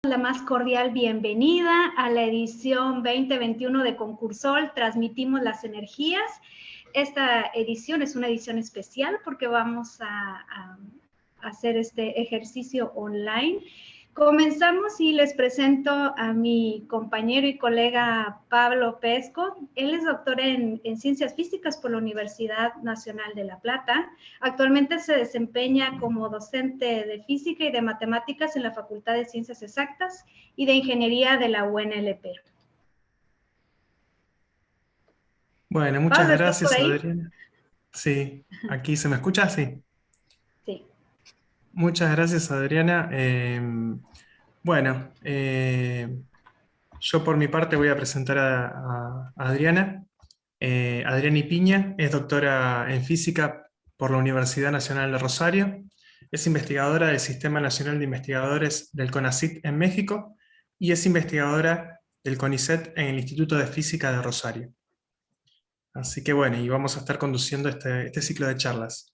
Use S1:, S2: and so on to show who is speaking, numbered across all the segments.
S1: La más cordial bienvenida a la edición 2021 de Concursol, Transmitimos las Energías. Esta edición es una edición especial porque vamos a hacer este ejercicio online. Comenzamos y les presento a mi compañero y colega Pablo Pesco. Él es doctor en Ciencias Físicas por la Universidad Nacional de La Plata. Actualmente se desempeña como docente de Física y de Matemáticas en la Facultad de Ciencias Exactas y de Ingeniería de la UNLP.
S2: Bueno, muchas
S1: Pablo, ¿estás por
S2: gracias,
S1: ahí?
S2: Adriana. Sí, aquí se me escucha, sí.
S1: Sí.
S2: Muchas gracias, Adriana. Bueno, yo por mi parte voy a presentar a Adriana. Adriana Piña es doctora en física por la Universidad Nacional de Rosario. Es investigadora del Sistema Nacional de Investigadores del CONACYT en México y es investigadora del CONICET en el Instituto de Física de Rosario. Así que bueno, y vamos a estar conduciendo este ciclo de charlas.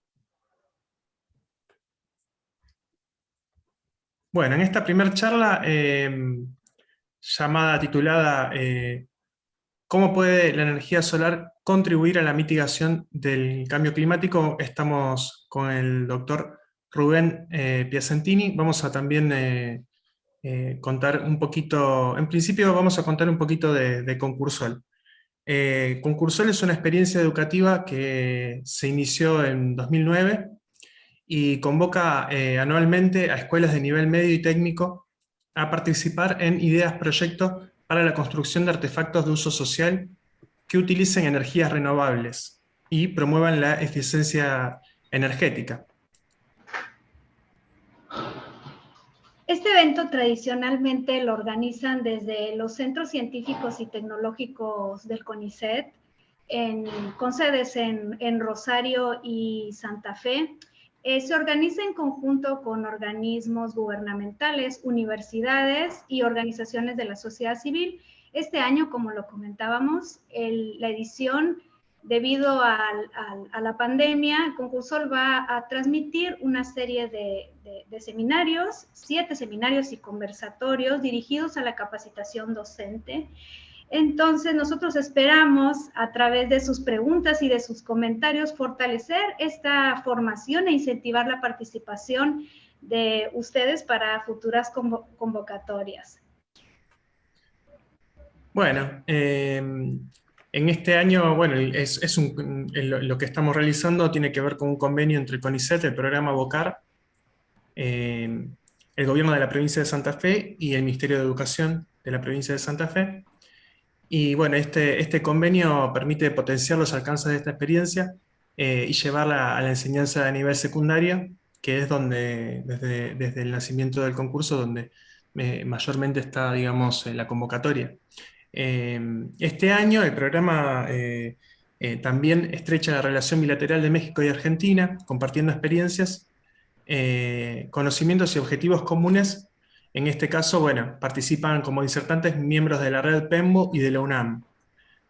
S2: Bueno, en esta primera charla, titulada ¿Cómo puede la energía solar contribuir a la mitigación del cambio climático? Estamos con el doctor Rubén Piacentini. Vamos a también contar un poquito, en principio vamos a contar un poquito de Concursol. Concursol es una experiencia educativa que se inició en 2009 y convoca anualmente a escuelas de nivel medio y técnico a participar en ideas proyectos para la construcción de artefactos de uso social que utilicen energías renovables y promuevan la eficiencia energética.
S1: Este evento tradicionalmente lo organizan desde los centros científicos y tecnológicos del CONICET, con sedes en Rosario y Santa Fe. Se organiza en conjunto con organismos gubernamentales, universidades y organizaciones de la sociedad civil. Este año, como lo comentábamos, la edición, debido a la pandemia, Concursol va a transmitir una serie de seminarios, 7 seminarios y conversatorios dirigidos a la capacitación docente. Entonces, nosotros esperamos, a través de sus preguntas y de sus comentarios, fortalecer esta formación e incentivar la participación de ustedes para futuras convocatorias.
S2: Bueno, en este año, bueno, lo que estamos realizando tiene que ver con un convenio entre el CONICET, el programa VOCAR, el gobierno de la provincia de Santa Fe y el Ministerio de Educación de la provincia de Santa Fe. Y bueno, este convenio permite potenciar los alcances de esta experiencia y llevarla a la enseñanza a nivel secundario, que es donde, desde el nacimiento del concurso, donde mayormente está, digamos, la convocatoria. Este año el programa también estrecha la relación bilateral de México y Argentina, compartiendo experiencias, conocimientos y objetivos comunes. En este caso, bueno, participan como disertantes miembros de la red PEMBU y de la UNAM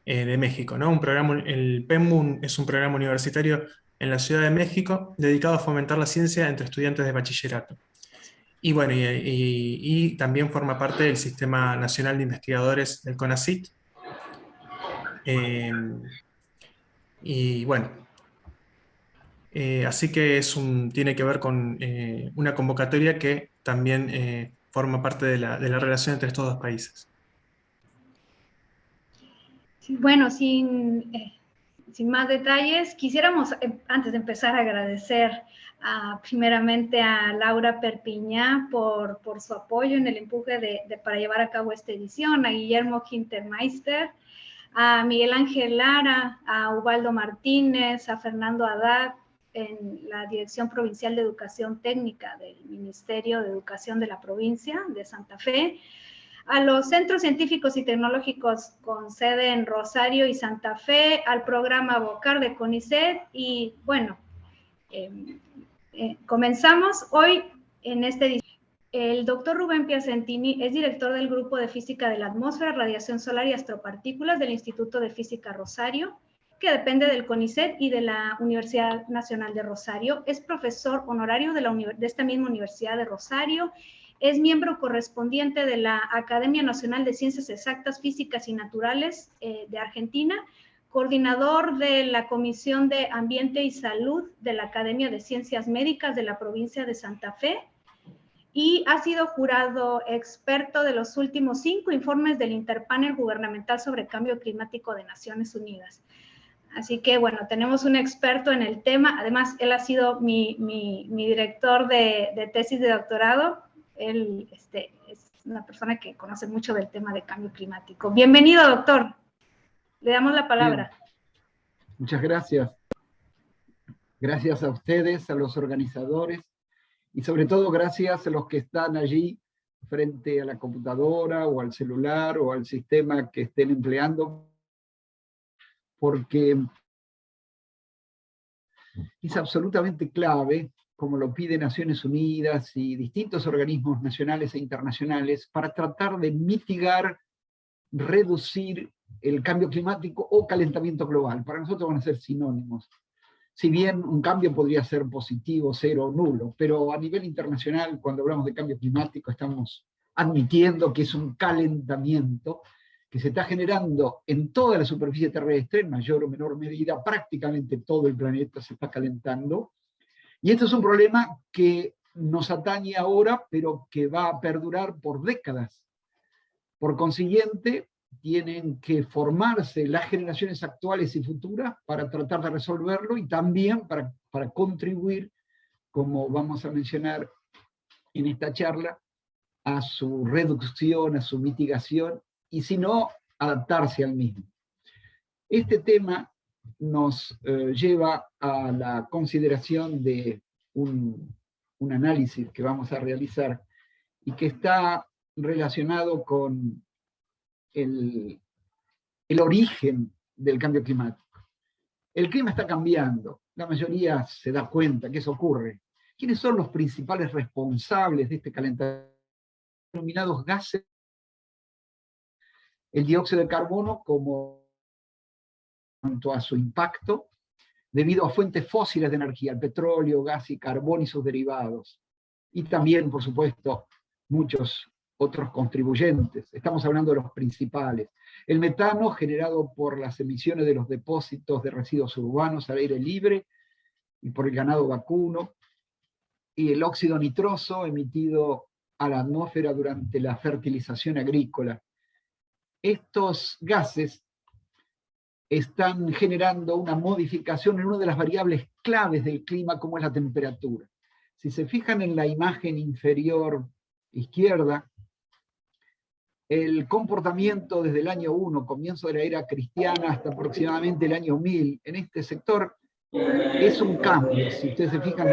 S2: de México, ¿no? El PEMBU es un programa universitario en la Ciudad de México dedicado a fomentar la ciencia entre estudiantes de bachillerato. Y bueno, y también forma parte del Sistema Nacional de Investigadores del CONACYT. Eh, y bueno, así que tiene que ver con una convocatoria que también forma parte de la relación entre estos dos países.
S1: Bueno, sin más detalles, quisiéramos, antes de empezar, agradecer primeramente a Laura Perpiñá por su apoyo en el empuje para llevar a cabo esta edición, a Guillermo Hintermeister, a Miguel Ángel Lara, a Ubaldo Martínez, a Fernando Haddad, en la Dirección Provincial de Educación Técnica del Ministerio de Educación de la provincia de Santa Fe, a los centros científicos y tecnológicos con sede en Rosario y Santa Fe, al programa VOCAR de CONICET y bueno, comenzamos hoy en esta edición. El doctor Rubén Piacentini es director del Grupo de Física de la Atmósfera, Radiación Solar y Astropartículas del Instituto de Física Rosario, que depende del CONICET y de la Universidad Nacional de Rosario. Es profesor honorario de esta misma Universidad de Rosario Es miembro correspondiente de la Academia Nacional de Ciencias Exactas, Físicas y Naturales de Argentina, coordinador de la Comisión de Ambiente y Salud de la Academia de Ciencias Médicas de la provincia de Santa Fe, y ha sido jurado experto de los últimos 5 informes del Interpanel Gubernamental sobre Cambio Climático de Naciones Unidas. Así que, bueno, tenemos un experto en el tema. Además, él ha sido mi director de tesis de doctorado. Él es una persona que conoce mucho del tema de cambio climático. Bienvenido, doctor. Le damos la palabra.
S3: Bien. Muchas gracias. Gracias a ustedes, a los organizadores, y sobre todo gracias a los que están allí frente a la computadora o al celular o al sistema que estén empleando, porque es absolutamente clave, como lo piden Naciones Unidas y distintos organismos nacionales e internacionales, para tratar de mitigar, reducir el cambio climático o calentamiento global. Para nosotros van a ser sinónimos. Si bien un cambio podría ser positivo, cero o nulo, pero a nivel internacional, cuando hablamos de cambio climático, estamos admitiendo que es un calentamiento que se está generando en toda la superficie terrestre, en mayor o menor medida, prácticamente todo el planeta se está calentando. Y esto es un problema que nos atañe ahora, pero que va a perdurar por décadas. Por consiguiente, tienen que formarse las generaciones actuales y futuras para tratar de resolverlo y también para contribuir, como vamos a mencionar en esta charla, a su reducción, a su mitigación, y si no, adaptarse al mismo. Este tema nos lleva a la consideración de un análisis que vamos a realizar y que está relacionado con el origen del cambio climático. El clima está cambiando, la mayoría se da cuenta que eso ocurre. ¿Quiénes son los principales responsables de este calentamiento? Denominados gases. El dióxido de carbono, como cuanto a su impacto, debido a fuentes fósiles de energía, el petróleo, gas y carbón y sus derivados. Y también, por supuesto, muchos otros contribuyentes. Estamos hablando de los principales. El metano, generado por las emisiones de los depósitos de residuos urbanos al aire libre y por el ganado vacuno. Y el óxido nitroso, emitido a la atmósfera durante la fertilización agrícola. Estos gases están generando una modificación en una de las variables claves del clima, como es la temperatura. Si se fijan en la imagen inferior izquierda, el comportamiento desde el año 1, comienzo de la era cristiana, hasta aproximadamente el año 1000, en este sector, es un cambio. Si ustedes se fijan,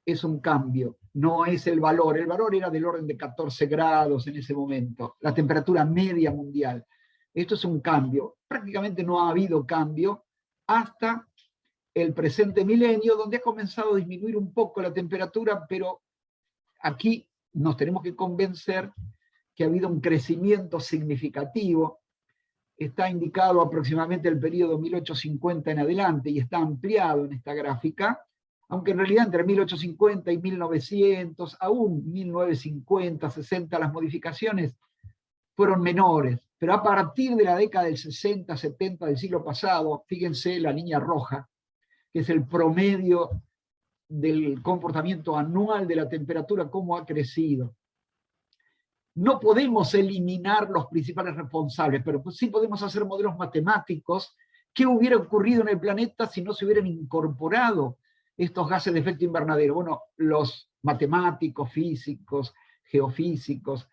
S3: es un cambio, no es el valor. El valor era del orden de 14 grados en ese momento, la temperatura media mundial. Esto es un cambio. Prácticamente no ha habido cambio hasta el presente milenio, donde ha comenzado a disminuir un poco la temperatura, pero aquí nos tenemos que convencer que ha habido un crecimiento significativo. Está indicado aproximadamente el periodo 1850 en adelante y está ampliado en esta gráfica, aunque en realidad entre 1850 y 1900, aún 1950, 60, las modificaciones fueron menores, pero a partir de la década del 60, 70 del siglo pasado, fíjense la línea roja, que es el promedio del comportamiento anual de la temperatura, cómo ha crecido. No podemos eliminar los principales responsables, pero sí podemos hacer modelos matemáticos. ¿Qué hubiera ocurrido en el planeta si no se hubieran incorporado estos gases de efecto invernadero? Bueno, los matemáticos, físicos, geofísicos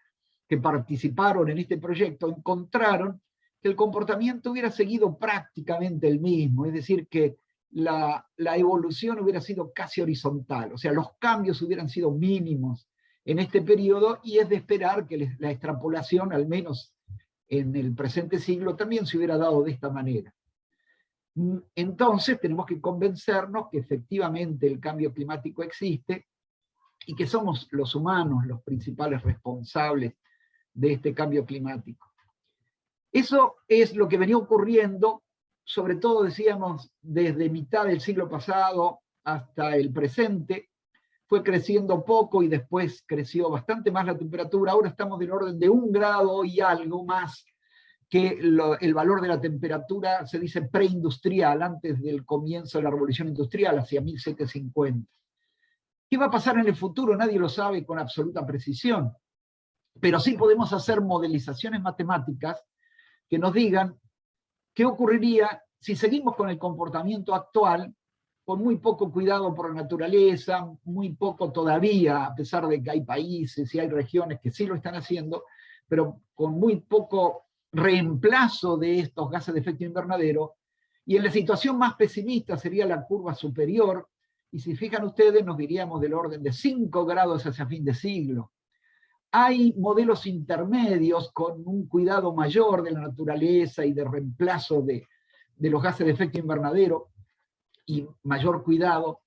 S3: que participaron en este proyecto encontraron que el comportamiento hubiera seguido prácticamente el mismo, es decir, que la evolución hubiera sido casi horizontal, o sea, los cambios hubieran sido mínimos en este periodo, y es de esperar que la extrapolación, al menos en el presente siglo, también se hubiera dado de esta manera. Entonces tenemos que convencernos que efectivamente el cambio climático existe y que somos los humanos los principales responsables de este cambio climático. Eso es lo que venía ocurriendo, sobre todo, decíamos, desde mitad del siglo pasado hasta el presente. fue creciendo poco y después creció bastante más la temperatura. Ahora estamos del orden de 1 grado y algo más que el valor de la temperatura, se dice preindustrial, antes del comienzo de la revolución industrial, hacia 1750. ¿Qué va a pasar en el futuro? Nadie lo sabe con absoluta precisión, pero sí podemos hacer modelizaciones matemáticas que nos digan qué ocurriría si seguimos con el comportamiento actual, con muy poco cuidado por la naturaleza, muy poco todavía, a pesar de que hay países y hay regiones que sí lo están haciendo, pero con muy poco reemplazo de estos gases de efecto invernadero. Y en la situación más pesimista sería la curva superior, y si fijan ustedes nos diríamos del orden de 5 grados hacia fin de siglo. Hay modelos intermedios con un cuidado mayor de la naturaleza y de reemplazo de los gases de efecto invernadero, y mayor cuidado,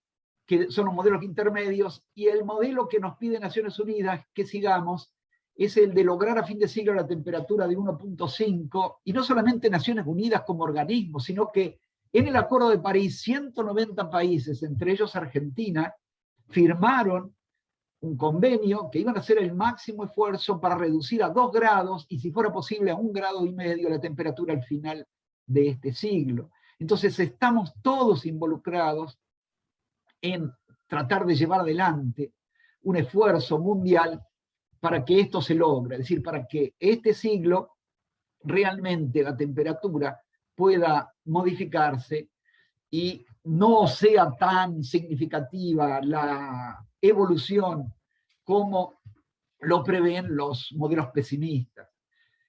S3: que son los modelos intermedios, y el modelo que nos pide Naciones Unidas que sigamos es el de lograr a fin de siglo la temperatura de 1.5, y no solamente Naciones Unidas como organismo, sino que en el Acuerdo de París 190 países, entre ellos Argentina, firmaron un convenio que iban a hacer el máximo esfuerzo para reducir a 2 grados, y si fuera posible a 1,5 grados la temperatura al final de este siglo. Entonces estamos todos involucrados en tratar de llevar adelante un esfuerzo mundial para que esto se logre, es decir, para que este siglo realmente la temperatura pueda modificarse y no sea tan significativa la evolución como lo prevén los modelos pesimistas.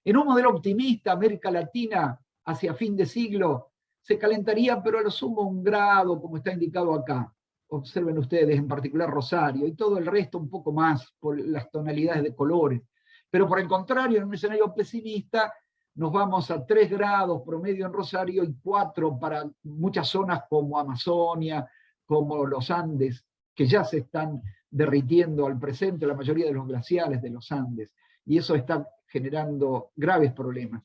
S3: En un modelo optimista, América Latina hacia fin de siglo se calentaría, pero a lo sumo 1 grado, como está indicado acá. Observen ustedes, en particular Rosario, y todo el resto un poco más por las tonalidades de colores. Pero por el contrario, en un escenario pesimista, nos vamos a 3 grados promedio en Rosario y 4 para muchas zonas como Amazonia, como los Andes, que ya se están derritiendo al presente, la mayoría de los glaciares de los Andes, y eso está generando graves problemas.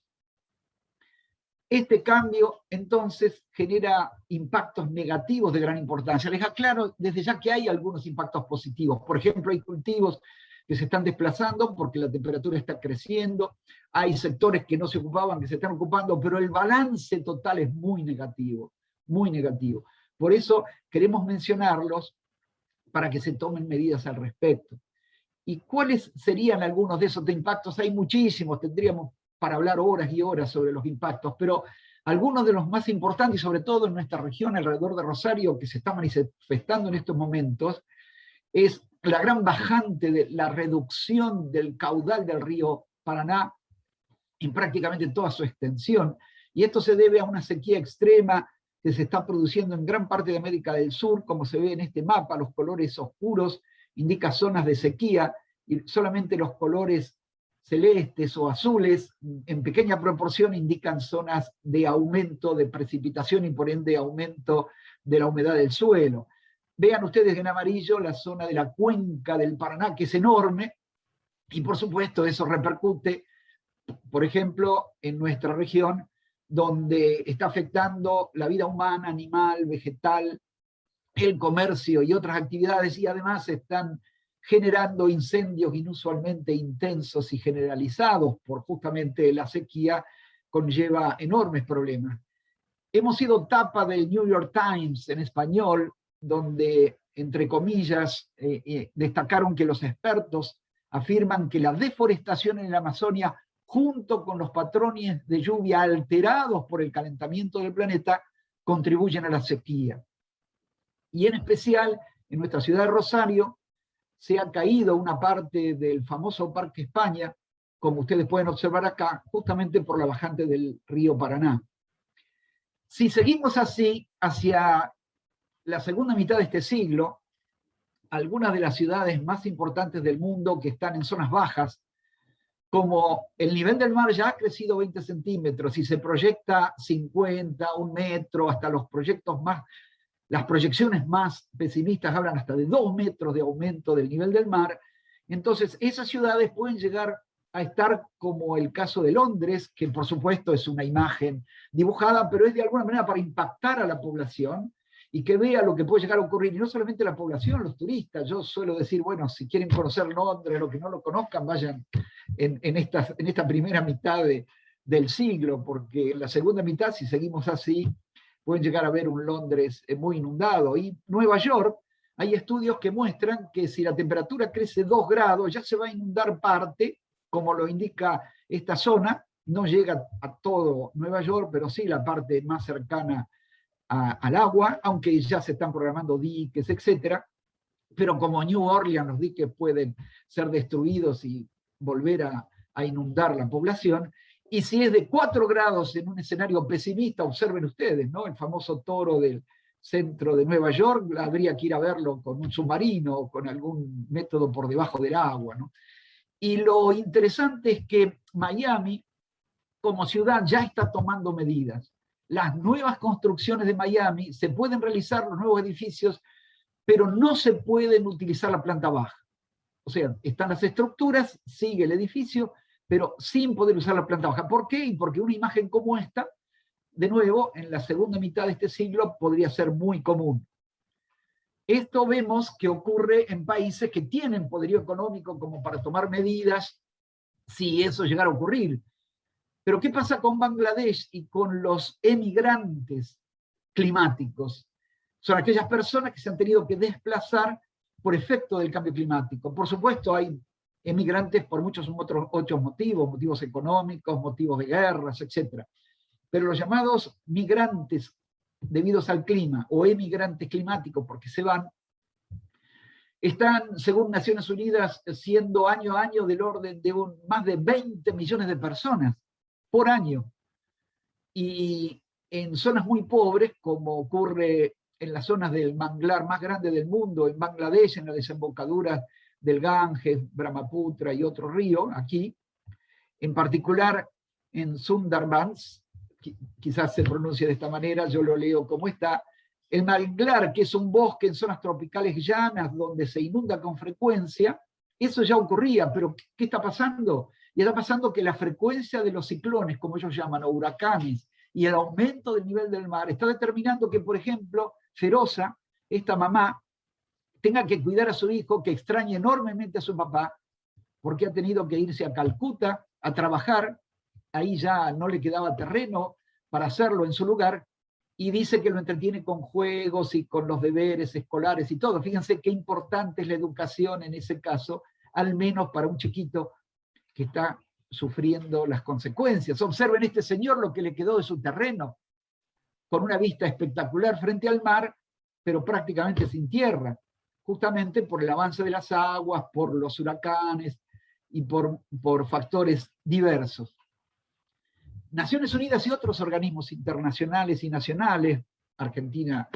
S3: Este cambio, entonces, genera impactos negativos de gran importancia. Les aclaro desde ya que hay algunos impactos positivos. Por ejemplo, hay cultivos que se están desplazando porque la temperatura está creciendo, hay sectores que no se ocupaban, que se están ocupando, pero el balance total es muy negativo, muy negativo. Por eso queremos mencionarlos para que se tomen medidas al respecto. ¿Y cuáles serían algunos de esos impactos? Hay muchísimos, tendríamos para hablar horas y horas sobre los impactos, pero algunos de los más importantes, y sobre todo en nuestra región, alrededor de Rosario, que se está manifestando en estos momentos, es la gran bajante de la reducción del caudal del río Paraná en prácticamente toda su extensión, y esto se debe a una sequía extrema que se está produciendo en gran parte de América del Sur, como se ve en este mapa, los colores oscuros indican zonas de sequía, y solamente los colores celestes o azules, en pequeña proporción, indican zonas de aumento de precipitación y por ende aumento de la humedad del suelo. Vean ustedes en amarillo la zona de la cuenca del Paraná, que es enorme, y por supuesto eso repercute, por ejemplo, en nuestra región, donde está afectando la vida humana, animal, vegetal, el comercio y otras actividades, y además están generando incendios inusualmente intensos y generalizados por justamente la sequía, conlleva enormes problemas. Hemos sido tapa del New York Times en español, donde, entre comillas, destacaron que los expertos afirman que la deforestación en la Amazonia, junto con los patrones de lluvia alterados por el calentamiento del planeta, contribuyen a la sequía. Y en especial, en nuestra ciudad de Rosario, se ha caído una parte del famoso Parque España, como ustedes pueden observar acá, justamente por la bajante del río Paraná. Si seguimos así, hacia la segunda mitad de este siglo, algunas de las ciudades más importantes del mundo que están en zonas bajas, como el nivel del mar ya ha crecido 20 centímetros y se proyecta 50, 1 metro, hasta los proyectos más, las proyecciones más pesimistas hablan hasta de 2 metros de aumento del nivel del mar, entonces esas ciudades pueden llegar a estar como el caso de Londres, que por supuesto es una imagen dibujada, pero es de alguna manera para impactar a la población, y que vea lo que puede llegar a ocurrir, y no solamente la población, los turistas. Yo suelo decir, bueno, si quieren conocer Londres, los que no lo conozcan, vayan en esta primera mitad del siglo, porque en la segunda mitad, si seguimos así, pueden llegar a ver un Londres muy inundado. Y Nueva York, hay estudios que muestran que si la temperatura crece 2 grados, ya se va a inundar parte, como lo indica esta zona. No llega a todo Nueva York, pero sí la parte más cercana al agua, aunque ya se están programando diques, etc. Pero como New Orleans, los diques pueden ser destruidos y volver a inundar la población. Y si es de 4 grados en un escenario pesimista, observen ustedes, ¿no? El famoso toro del centro de Nueva York, habría que ir a verlo con un submarino o con algún método por debajo del agua, ¿no? Y lo interesante es que Miami, como ciudad, ya está tomando medidas. Las nuevas construcciones de Miami se pueden realizar, los nuevos edificios, pero no se pueden utilizar la planta baja. O sea, están las estructuras, sigue el edificio, pero sin poder usar la planta baja. ¿Por qué? Porque una imagen como esta, de nuevo, en la segunda mitad de este siglo, podría ser muy común. Esto vemos que ocurre en países que tienen poderío económico como para tomar medidas si eso llegara a ocurrir. Pero ¿qué pasa con Bangladesh y con los emigrantes climáticos? Son aquellas personas que se han tenido que desplazar por efecto del cambio climático. Por supuesto, hay emigrantes por muchos otros motivos, motivos económicos, motivos de guerras, etc. Pero los llamados migrantes debidos al clima o emigrantes climáticos porque se van, están, según Naciones Unidas, siendo año a año del orden de más de 20 millones de personas por año. Y en zonas muy pobres, como ocurre en las zonas del manglar más grande del mundo, en Bangladesh, en la desembocadura del Ganges, Brahmaputra y otro río, aquí, en particular en Sundarbans, quizás se pronuncie de esta manera, yo lo leo como está, el manglar, que es un bosque en zonas tropicales llanas donde se inunda con frecuencia, eso ya ocurría, pero ¿qué está pasando? Y está pasando que la frecuencia de los ciclones, como ellos llaman, o huracanes, y el aumento del nivel del mar, está determinando que, por ejemplo, Feroza, esta mamá, tenga que cuidar a su hijo, que extraña enormemente a su papá, porque ha tenido que irse a Calcuta a trabajar, ahí ya no le quedaba terreno para hacerlo en su lugar, y dice que lo entretiene con juegos y con los deberes escolares y todo. Fíjense qué importante es la educación en ese caso, al menos para un chiquito que está sufriendo las consecuencias. Observen este señor lo que le quedó de su terreno, con una vista espectacular frente al mar, pero prácticamente sin tierra, justamente por el avance de las aguas, por los huracanes y por factores diversos. Naciones Unidas y otros organismos internacionales y nacionales, Argentina,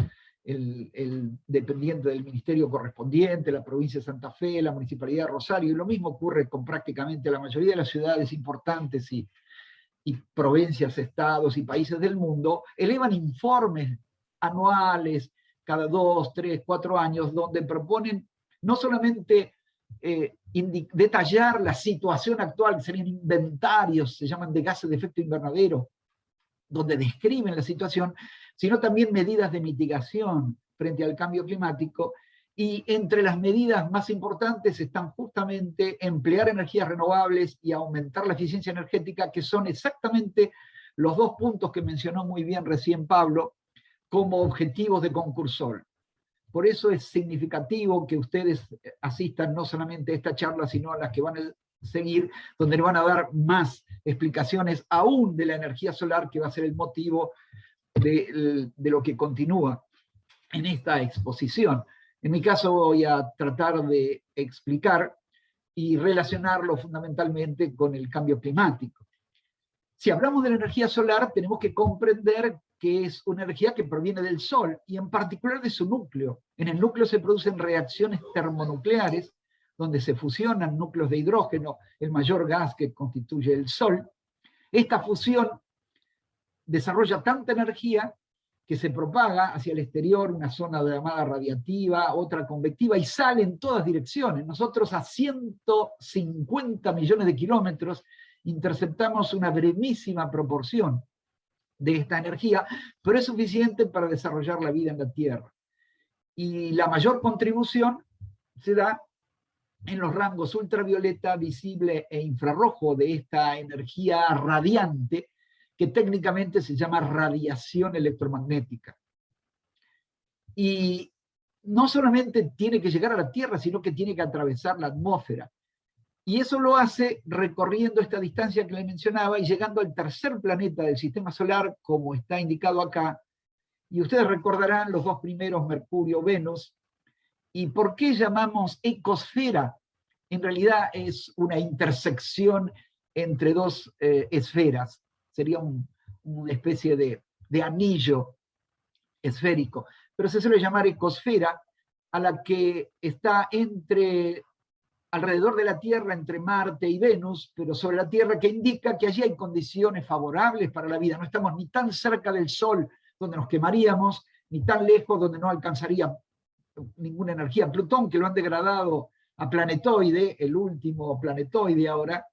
S3: el dependiente del ministerio correspondiente, la provincia de Santa Fe, la municipalidad de Rosario, y lo mismo ocurre con prácticamente la mayoría de las ciudades importantes y provincias, estados y países del mundo, elevan informes anuales, cada 2, 3, 4 años, donde proponen no solamente detallar la situación actual, que serían inventarios, se llaman de gases de efecto invernadero, donde describen la situación, sino también medidas de mitigación frente al cambio climático, y entre las medidas más importantes están justamente emplear energías renovables y aumentar la eficiencia energética, que son exactamente los 2 puntos que mencionó muy bien recién Pablo como objetivos de Concursol. Por eso es significativo que ustedes asistan no solamente a esta charla, sino a las que van a seguir, donde le van a dar más explicaciones aún de la energía solar, que va a ser el motivo de lo que continúa en esta exposición. En mi caso voy a tratar de explicar y relacionarlo fundamentalmente con el cambio climático. Si hablamos de la energía solar, tenemos que comprender que es una energía que proviene del Sol, y en particular de su núcleo. En el núcleo se producen reacciones termonucleares, donde se fusionan núcleos de hidrógeno, el mayor gas que constituye el Sol. Esta fusión desarrolla tanta energía que se propaga hacia el exterior, una zona llamada radiativa, otra convectiva, y sale en todas direcciones. Nosotros a 150 millones de kilómetros interceptamos una brevísima proporción de esta energía, pero es suficiente para desarrollar la vida en la Tierra. Y la mayor contribución se da en los rangos ultravioleta, visible e infrarrojo de esta energía radiante, que técnicamente se llama radiación electromagnética. Y no solamente tiene que llegar a la Tierra, sino que tiene que atravesar la atmósfera. Y eso lo hace recorriendo esta distancia que le mencionaba y llegando al tercer planeta del sistema solar, como está indicado acá. Y ustedes recordarán los dos primeros, Mercurio, Venus. ¿Y por qué llamamos ecosfera? En realidad es una intersección entre dos esferas. Sería una especie de anillo esférico. Pero se suele llamar ecosfera a la que está alrededor de la Tierra, entre Marte y Venus, pero sobre la Tierra, que indica que allí hay condiciones favorables para la vida. No estamos ni tan cerca del Sol, donde nos quemaríamos, ni tan lejos, donde no alcanzaría ninguna energía. Plutón, que lo han degradado a planetoide, el último planetoide ahora,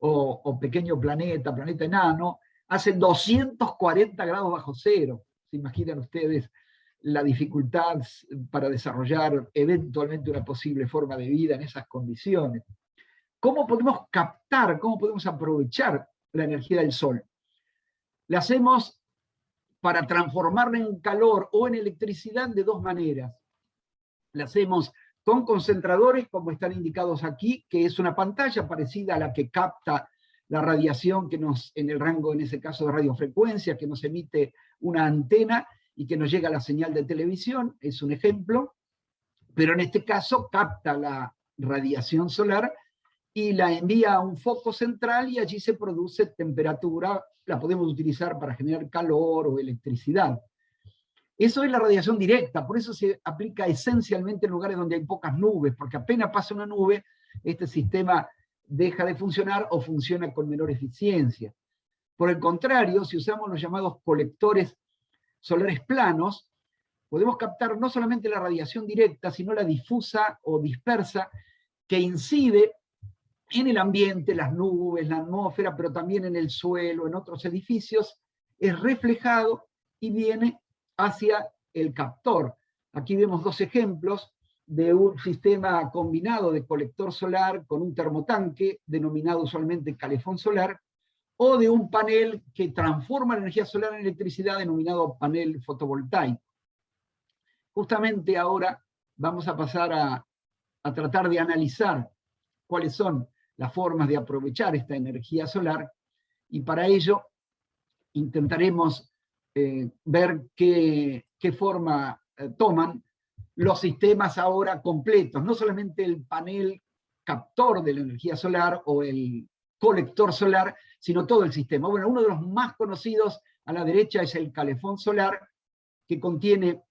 S3: o pequeño planeta, planeta enano, hace 240 grados bajo cero. ¿Se imaginan ustedes la dificultad para desarrollar eventualmente una posible forma de vida en esas condiciones? ¿Cómo podemos captar, cómo podemos aprovechar la energía del Sol? La hacemos para transformarla en calor o en electricidad de dos maneras. La hacemos con concentradores, como están indicados aquí, que es una pantalla parecida a la que capta la radiación que en el rango, en ese caso, de radiofrecuencia, que nos emite una antena y que nos llega la señal de televisión, es un ejemplo, pero en este caso capta la radiación solar y la envía a un foco central y allí se produce temperatura, la podemos utilizar para generar calor o electricidad. Eso es la radiación directa, por eso se aplica esencialmente en lugares donde hay pocas nubes, porque apenas pasa una nube, este sistema deja de funcionar o funciona con menor eficiencia. Por el contrario, si usamos los llamados colectores solares planos, podemos captar no solamente la radiación directa, sino la difusa o dispersa que incide en el ambiente, las nubes, la atmósfera, pero también en el suelo, en otros edificios, es reflejado y viene hacia el captor. Aquí vemos dos ejemplos de un sistema combinado de colector solar con un termotanque, denominado usualmente calefón solar, o de un panel que transforma la energía solar en electricidad, denominado panel fotovoltaico. Justamente ahora vamos a pasar a tratar de analizar cuáles son las formas de aprovechar esta energía solar, y para ello intentaremos ver qué forma toman los sistemas ahora completos, no solamente el panel captor de la energía solar o el colector solar, sino todo el sistema. Bueno, uno de los más conocidos a la derecha es el calefón solar, que contiene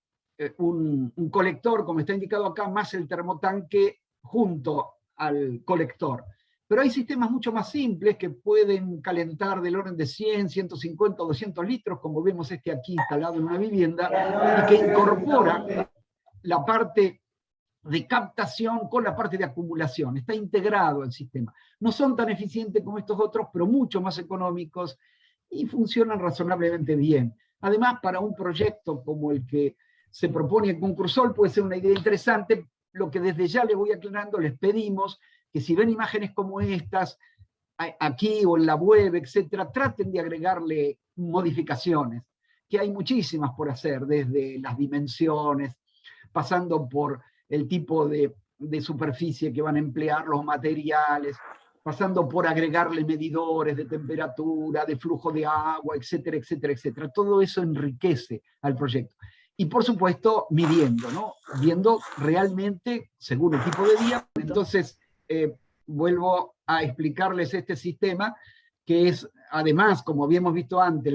S3: un colector, como está indicado acá, más el termotanque junto al colector. Pero hay sistemas mucho más simples que pueden calentar del orden de 100, 150 o 200 litros, como vemos este aquí instalado en una vivienda, y que incorpora la parte de captación con la parte de acumulación. Está integrado al sistema. No son tan eficientes como estos otros, pero mucho más económicos y funcionan razonablemente bien. Además, para un proyecto como el que se propone en Concursol puede ser una idea interesante. Lo que desde ya les voy aclarando, les pedimos que si ven imágenes como estas, aquí o en la web, etcétera, traten de agregarle modificaciones, que hay muchísimas por hacer, desde las dimensiones, pasando por el tipo de superficie que van a emplear, los materiales, pasando por agregarle medidores de temperatura, de flujo de agua, etcétera, etcétera, etcétera. Todo eso enriquece al proyecto. Y por supuesto, midiendo, ¿no? Viendo realmente, según el tipo de día. Entonces, vuelvo a explicarles este sistema, que es, además, como habíamos visto antes,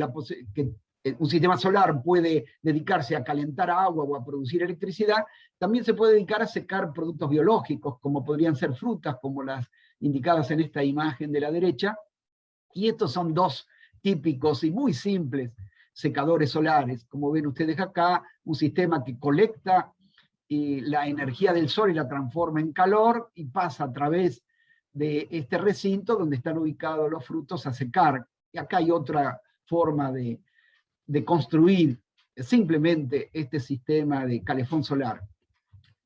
S3: que un sistema solar puede dedicarse a calentar agua o a producir electricidad, también se puede dedicar a secar productos biológicos, como podrían ser frutas, como las indicadas en esta imagen de la derecha. Y estos son dos típicos y muy simples secadores solares. Como ven ustedes acá, un sistema que colecta la energía del sol y la transforma en calor y pasa a través de este recinto donde están ubicados los frutos a secar. Y acá hay otra forma de de construir simplemente este sistema de calefón solar.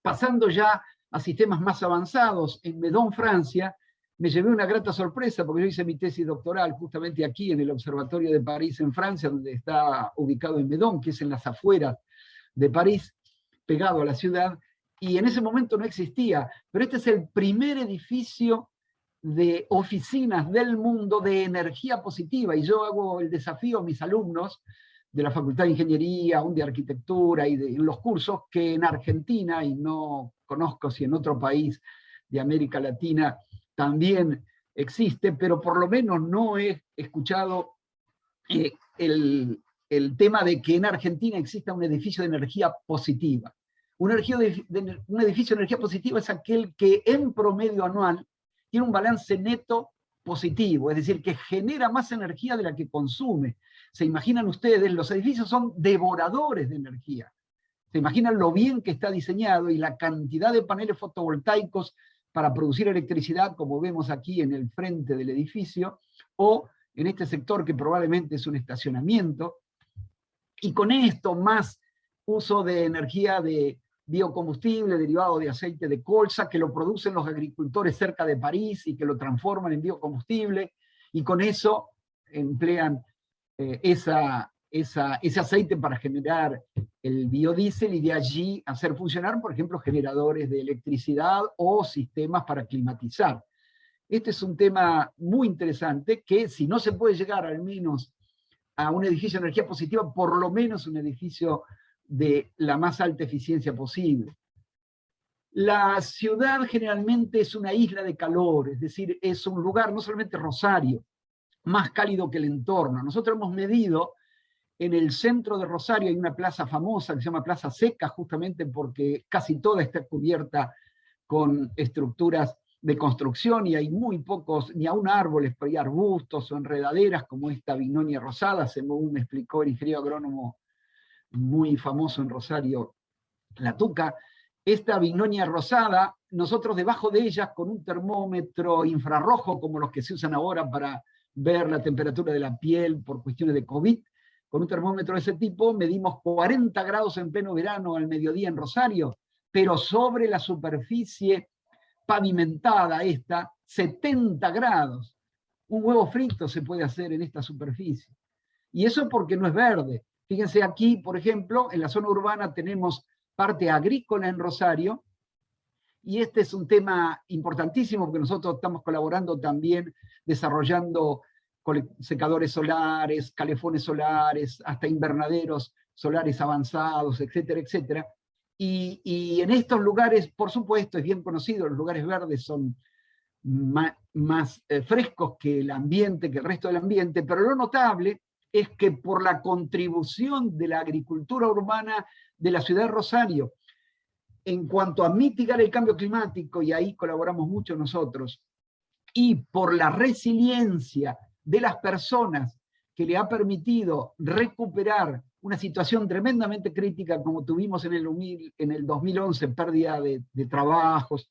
S3: Pasando ya a sistemas más avanzados, en Meudon, Francia, me llevé una grata sorpresa porque yo hice mi tesis doctoral justamente aquí en el Observatorio de París en Francia, donde está ubicado en Meudon, que es en las afueras de París, pegado a la ciudad, y en ese momento no existía, pero este es el primer edificio de oficinas del mundo de energía positiva, y yo hago el desafío a mis alumnos de la Facultad de Ingeniería, aún de Arquitectura y de los cursos, que en Argentina, y no conozco si en otro país de América Latina también existe, pero por lo menos no he escuchado el tema de que en Argentina exista un edificio de energía positiva. Un edificio de energía positiva es aquel que en promedio anual tiene un balance neto positivo, es decir, que genera más energía de la que consume. Se imaginan ustedes, los edificios son devoradores de energía. Se imaginan lo bien que está diseñado y la cantidad de paneles fotovoltaicos para producir electricidad, como vemos aquí en el frente del edificio, o en este sector que probablemente es un estacionamiento, y con esto más uso de energía de biocombustible derivado de aceite de colza, que lo producen los agricultores cerca de París y que lo transforman en biocombustible, y con eso emplean ese aceite para generar el biodiesel y de allí hacer funcionar, por ejemplo, generadores de electricidad o sistemas para climatizar. Este es un tema muy interesante que, si no se puede llegar al menos a un edificio de energía positiva, por lo menos un edificio de la más alta eficiencia posible. La ciudad generalmente es una isla de calor, es decir, es un lugar, no solamente Rosario, más cálido que el entorno. Nosotros hemos medido en el centro de Rosario, hay una plaza famosa que se llama Plaza Seca, justamente porque casi toda está cubierta con estructuras de construcción y hay muy pocos, ni aún árboles, pero hay arbustos o enredaderas como esta Bignonia rosada, según me explicó el ingeniero agrónomo muy famoso en Rosario, La Tuca. Esta Bignonia rosada, nosotros debajo de ella, con un termómetro infrarrojo, como los que se usan ahora para ver la temperatura de la piel por cuestiones de COVID, con un termómetro de ese tipo, medimos 40 grados en pleno verano al mediodía en Rosario, pero sobre la superficie pavimentada esta, 70 grados. Un huevo frito se puede hacer en esta superficie. Y eso porque no es verde. Fíjense aquí, por ejemplo, en la zona urbana tenemos parte agrícola en Rosario, y este es un tema importantísimo porque nosotros estamos colaborando también desarrollando secadores solares, calefones solares, hasta invernaderos solares avanzados, etcétera, etcétera. Y en estos lugares, por supuesto, es bien conocido, los lugares verdes son más frescos que el ambiente, que el resto del ambiente, pero lo notable es que por la contribución de la agricultura urbana de la ciudad de Rosario, en cuanto a mitigar el cambio climático, y ahí colaboramos mucho nosotros, y por la resiliencia de las personas que le ha permitido recuperar una situación tremendamente crítica como tuvimos en el 2011, pérdida de trabajos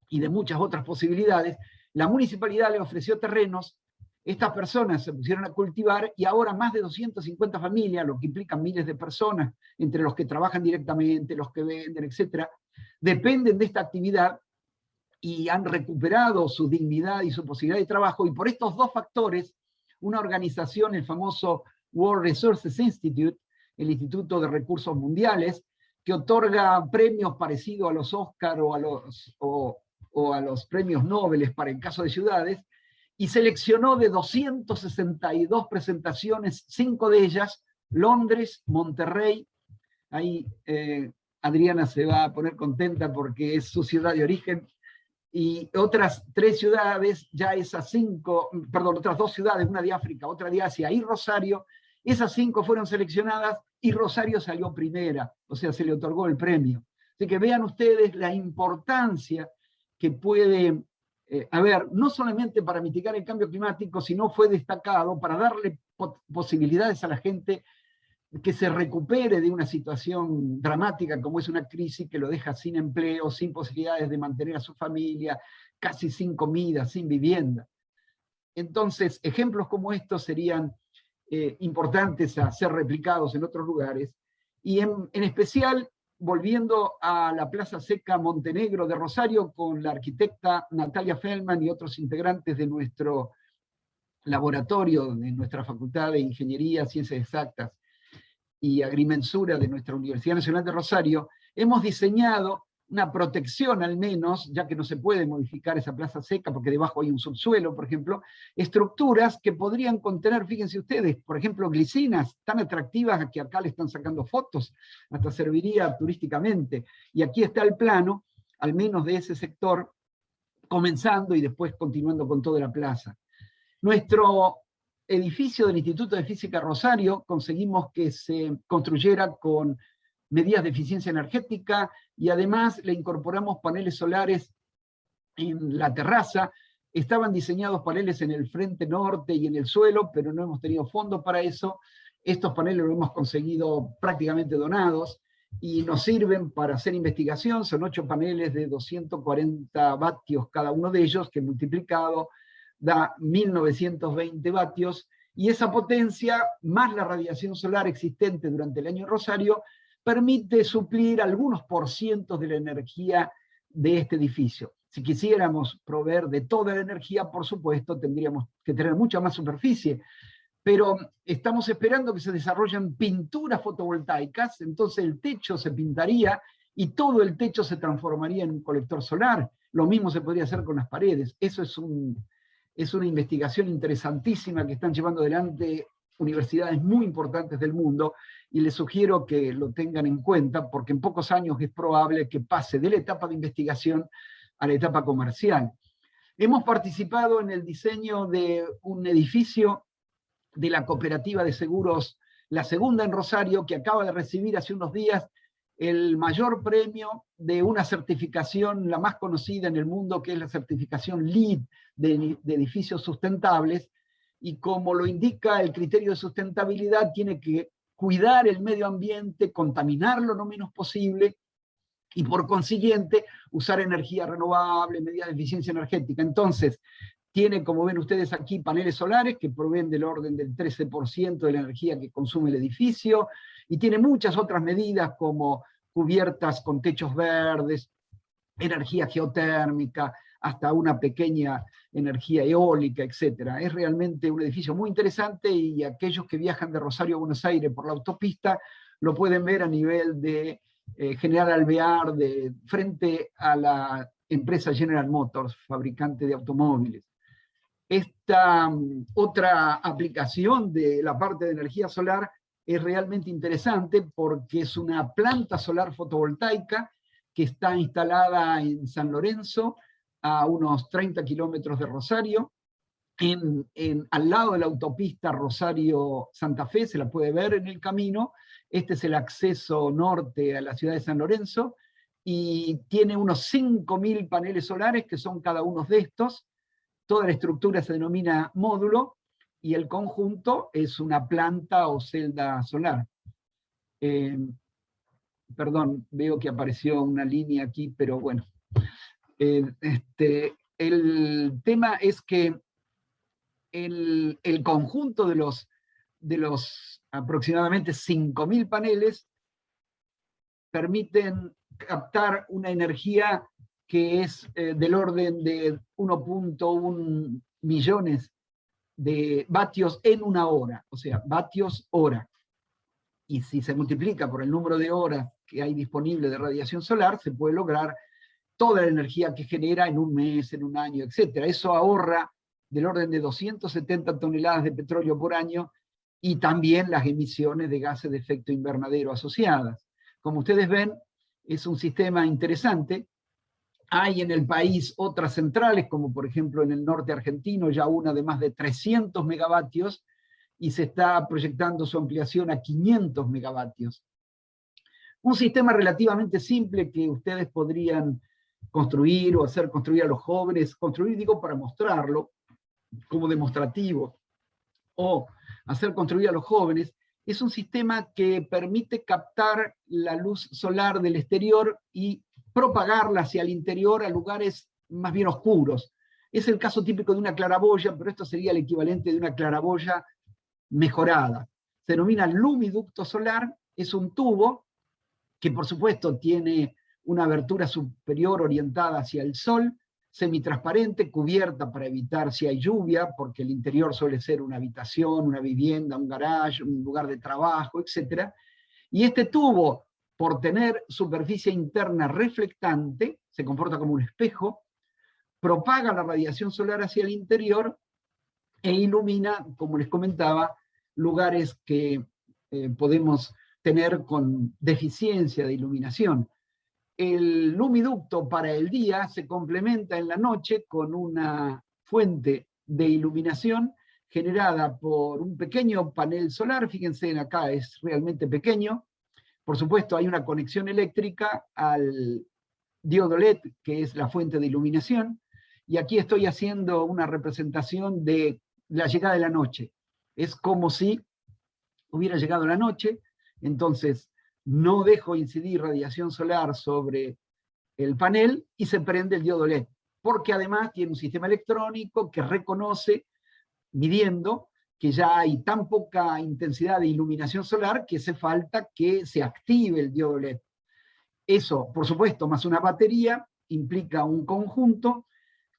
S3: y de muchas otras posibilidades, la municipalidad le ofreció terrenos, estas personas se pusieron a cultivar y ahora más de 250 familias, lo que implica miles de personas, entre los que trabajan directamente, los que venden, etcétera, dependen de esta actividad y han recuperado su dignidad y su posibilidad de trabajo, y por estos dos factores, una organización, el famoso World Resources Institute, el Instituto de Recursos Mundiales, que otorga premios parecidos a los Oscar o a los premios Nobel para el caso de ciudades, y seleccionó de 262 presentaciones, 5 de ellas, Londres, Monterrey, ahí Adriana se va a poner contenta porque es su ciudad de origen, y otras 3 ciudades, ya esas 5, perdón, otras 2 ciudades, una de África, otra de Asia, y Rosario, esas 5 fueron seleccionadas y Rosario salió primera, o sea, se le otorgó el premio. Así que vean ustedes la importancia que puede haber, no solamente para mitigar el cambio climático, sino fue destacado para darle posibilidades a la gente que se recupere de una situación dramática como es una crisis que lo deja sin empleo, sin posibilidades de mantener a su familia, casi sin comida, sin vivienda. Entonces, ejemplos como estos serían importantes a ser replicados en otros lugares. Y en especial, volviendo a la Plaza Seca Montenegro de Rosario, con la arquitecta Natalia Feldman y otros integrantes de nuestro laboratorio, de nuestra Facultad de Ingeniería, Ciencias Exactas y Agrimensura de nuestra Universidad Nacional de Rosario, hemos diseñado una protección al menos, ya que no se puede modificar esa plaza seca porque debajo hay un subsuelo, por ejemplo, estructuras que podrían contener, fíjense ustedes, por ejemplo, glicinas tan atractivas que acá le están sacando fotos, hasta serviría turísticamente. Y aquí está el plano, al menos de ese sector, comenzando y después continuando con toda la plaza. Nuestro edificio del Instituto de Física Rosario conseguimos que se construyera con medidas de eficiencia energética y además le incorporamos paneles solares en la terraza. Estaban diseñados paneles en el frente norte y en el suelo, pero no hemos tenido fondos para eso. Estos paneles los hemos conseguido prácticamente donados y nos sirven para hacer investigación. Son 8 paneles de 240 vatios cada uno de ellos, que multiplicado da 1920 vatios, y esa potencia, más la radiación solar existente durante el año en Rosario, permite suplir algunos % de la energía de este edificio. Si quisiéramos proveer de toda la energía, por supuesto, tendríamos que tener mucha más superficie, pero estamos esperando que se desarrollen pinturas fotovoltaicas, entonces el techo se pintaría y todo el techo se transformaría en un colector solar. Lo mismo se podría hacer con las paredes. Eso es una investigación interesantísima que están llevando adelante universidades muy importantes del mundo, y les sugiero que lo tengan en cuenta, porque en pocos años es probable que pase de la etapa de investigación a la etapa comercial. Hemos participado en el diseño de un edificio de la Cooperativa de Seguros La Segunda en Rosario, que acaba de recibir hace unos días el mayor premio de una certificación, la más conocida en el mundo, que es la certificación LEED de edificios sustentables, y como lo indica el criterio de sustentabilidad, tiene que cuidar el medio ambiente, contaminarlo lo menos posible, y por consiguiente usar energía renovable, medidas de eficiencia energética. Entonces, tiene, como ven ustedes aquí, paneles solares que proveen del orden del 13% de la energía que consume el edificio, y tiene muchas otras medidas como cubiertas con techos verdes, energía geotérmica, hasta una pequeña energía eólica, etc. Es realmente un edificio muy interesante, y aquellos que viajan de Rosario a Buenos Aires por la autopista lo pueden ver a nivel de General Alvear, frente a la empresa General Motors, fabricante de automóviles. Esta otra aplicación de la parte de energía solar es realmente interesante porque es una planta solar fotovoltaica que está instalada en San Lorenzo, a unos 30 kilómetros de Rosario, al lado de la autopista Rosario-Santa Fe, se la puede ver en el camino. Este es el acceso norte a la ciudad de San Lorenzo, y tiene unos 5.000 paneles solares, que son cada uno de estos. Toda la estructura se denomina módulo, y el conjunto es una planta o celda solar. Perdón, veo que apareció una línea aquí, pero bueno. El tema es que el conjunto de los aproximadamente 5.000 paneles permiten captar una energía que es del orden de 1.1 millones de vatios en una hora, o sea, vatios hora. Y si se multiplica por el número de horas que hay disponible de radiación solar, se puede lograr toda la energía que genera en un mes, en un año, etc. Eso ahorra del orden de 270 toneladas de petróleo por año, y también las emisiones de gases de efecto invernadero asociadas. Como ustedes ven, es un sistema interesante. Hay en el país otras centrales, como por ejemplo en el norte argentino, ya una de más de 300 megavatios, y se está proyectando su ampliación a 500 megavatios. Un sistema relativamente simple que ustedes podrían construir o hacer construir a los jóvenes, construir digo para mostrarlo como demostrativo, o hacer construir a los jóvenes, es un sistema que permite captar la luz solar del exterior y propagarla hacia el interior a lugares más bien oscuros. Es el caso típico de una claraboya, pero esto sería el equivalente de una claraboya mejorada. Se denomina lumiducto solar, es un tubo que por supuesto tiene una abertura superior orientada hacia el sol, semitransparente, cubierta para evitar si hay lluvia, porque el interior suele ser una habitación, una vivienda, un garage, un lugar de trabajo, etc. Y este tubo, por tener superficie interna reflectante, se comporta como un espejo, propaga la radiación solar hacia el interior e ilumina, como les comentaba, lugares que podemos tener con deficiencia de iluminación. El lumiducto para el día se complementa en la noche con una fuente de iluminación generada por un pequeño panel solar. Fíjense, acá es realmente pequeño. Por supuesto, hay una conexión eléctrica al diodo LED, que es la fuente de iluminación, y aquí estoy haciendo una representación de la llegada de la noche. Es como si hubiera llegado la noche, entonces no dejo incidir radiación solar sobre el panel y se prende el diodo LED, porque además tiene un sistema electrónico que reconoce, midiendo, que ya hay tan poca intensidad de iluminación solar que hace falta que se active el diodo LED. Eso, por supuesto, más una batería, implica un conjunto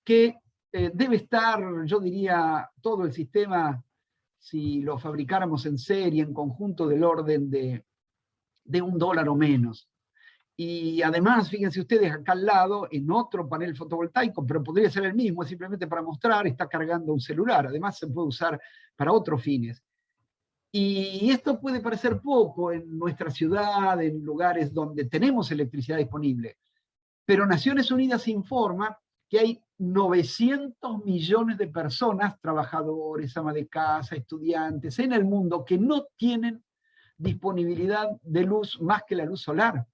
S3: que debe estar, yo diría, todo el sistema, si lo fabricáramos en serie, en conjunto, del orden de $1 o menos. Y además, fíjense ustedes, acá al lado, en otro panel fotovoltaico, pero podría ser el mismo, es simplemente para mostrar, está cargando un celular. Además se puede usar para otros fines. Y esto puede parecer poco en nuestra ciudad, en lugares donde tenemos electricidad disponible. Pero Naciones Unidas informa que hay 900 millones de personas, trabajadores, amas de casa, estudiantes, en el mundo que no tienen disponibilidad de luz más que la luz solar.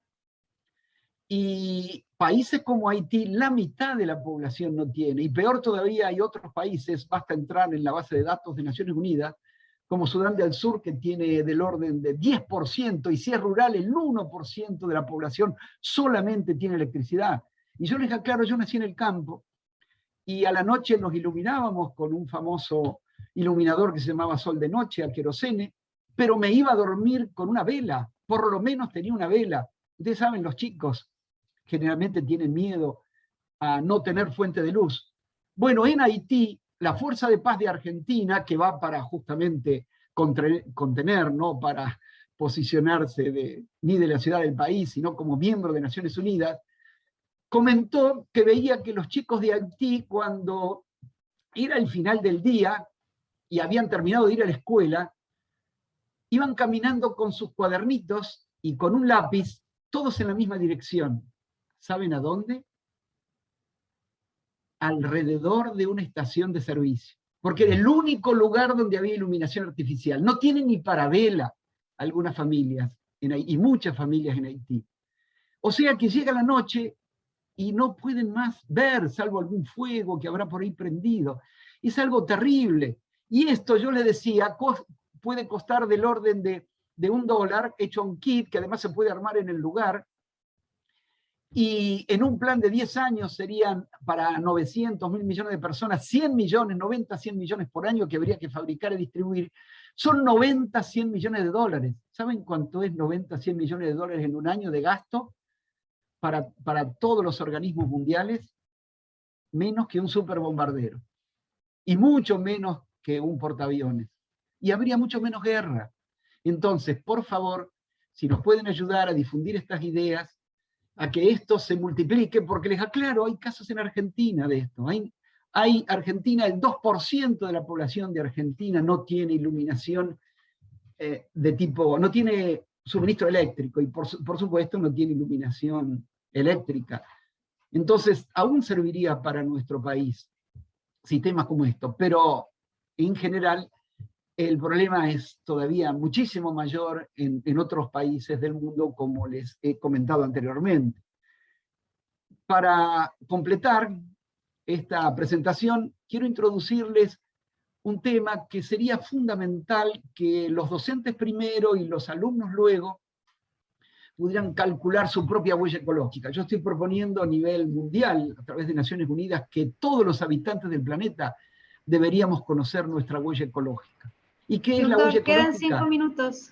S3: Y países como Haití, la mitad de la población no tiene, y peor todavía hay otros países, basta entrar en la base de datos de Naciones Unidas, como Sudán del Sur, que tiene del orden de 10%, y si es rural, el 1% de la población solamente tiene electricidad. Y yo les aclaro, yo nací en el campo, y a la noche nos iluminábamos con un famoso iluminador que se llamaba Sol de Noche, a querosene, pero me iba a dormir con una vela, por lo menos tenía una vela. Ustedes saben, los chicos generalmente tienen miedo a no tener fuente de luz. Bueno, en Haití, la Fuerza de Paz de Argentina, que va para justamente contener, no para posicionarse ni de la ciudad del país, sino como miembro de Naciones Unidas, comentó que veía que los chicos de Haití, cuando era el final del día y habían terminado de ir a la escuela, iban caminando con sus cuadernitos y con un lápiz, todos en la misma dirección. ¿Saben a dónde? Alrededor de una estación de servicio, porque era el único lugar donde había iluminación artificial. No tienen ni para vela algunas familias, y muchas familias en Haití. O sea que llega la noche y no pueden más ver, salvo algún fuego que habrá por ahí prendido. Es algo terrible. Y esto, yo les decía, puede costar del orden de $1, hecho un kit, que además se puede armar en el lugar, y en un plan de 10 años serían para 900, 1.000 millones de personas, 100 millones, 90, 100 millones por año que habría que fabricar y distribuir. Son 90, 100 millones de dólares. ¿Saben cuánto es 90, 100 millones de dólares en un año de gasto para todos los organismos mundiales? Menos que un superbombardero. Y mucho menos que un portaaviones. Y habría mucho menos guerra. Entonces, por favor, si nos pueden ayudar a difundir estas ideas, a que esto se multiplique, porque les aclaro, hay casos en Argentina de esto. Hay Argentina, el 2% de la población de Argentina no tiene iluminación de tipo, no tiene suministro eléctrico, y por supuesto no tiene iluminación eléctrica. Entonces, aún serviría para nuestro país sistemas como esto, pero en general el problema es todavía muchísimo mayor en otros países del mundo, como les he comentado anteriormente. Para completar esta presentación, quiero introducirles un tema que sería fundamental que los docentes primero y los alumnos luego pudieran calcular su propia huella ecológica. Yo estoy proponiendo a nivel mundial, a través de Naciones Unidas, que todos los habitantes del planeta deberíamos conocer nuestra huella ecológica. ¿Y qué es la huella
S1: Doctor, quedan
S3: ecológica?
S1: 5 minutos.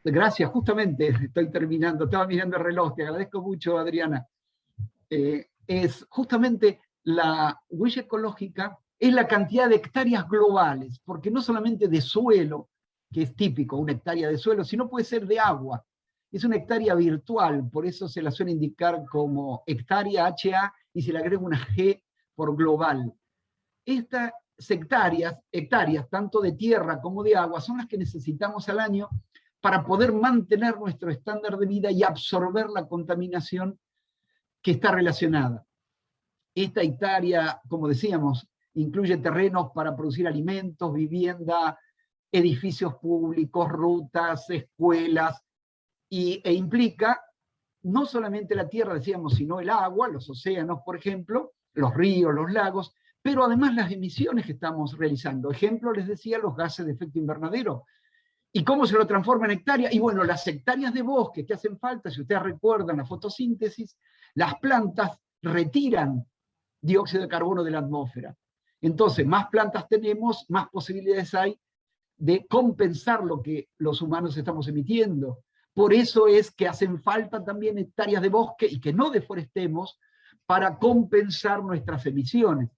S3: Gracias, justamente estoy terminando, estaba mirando el reloj, te agradezco mucho, Adriana. Es justamente la huella ecológica, es la cantidad de hectáreas globales, porque no solamente de suelo, que es típico, una hectárea de suelo, sino puede ser de agua. Es una hectárea virtual, por eso se la suele indicar como hectárea HA y se le agrega una G por global. Estas hectáreas, tanto de tierra como de agua, son las que necesitamos al año para poder mantener nuestro estándar de vida y absorber la contaminación que está relacionada. Esta hectárea, como decíamos, incluye terrenos para producir alimentos, vivienda, edificios públicos, rutas, escuelas, e implica no solamente la tierra, decíamos, sino el agua, los océanos, por ejemplo, los ríos, los lagos, pero además las emisiones que estamos realizando. Ejemplo, les decía, los gases de efecto invernadero. ¿Y cómo se lo transforma en hectáreas? Y bueno, las hectáreas de bosque que hacen falta, si ustedes recuerdan la fotosíntesis, las plantas retiran dióxido de carbono de la atmósfera. Entonces, más plantas tenemos, más posibilidades hay de compensar lo que los humanos estamos emitiendo. Por eso es que hacen falta también hectáreas de bosque y que no deforestemos para compensar nuestras emisiones.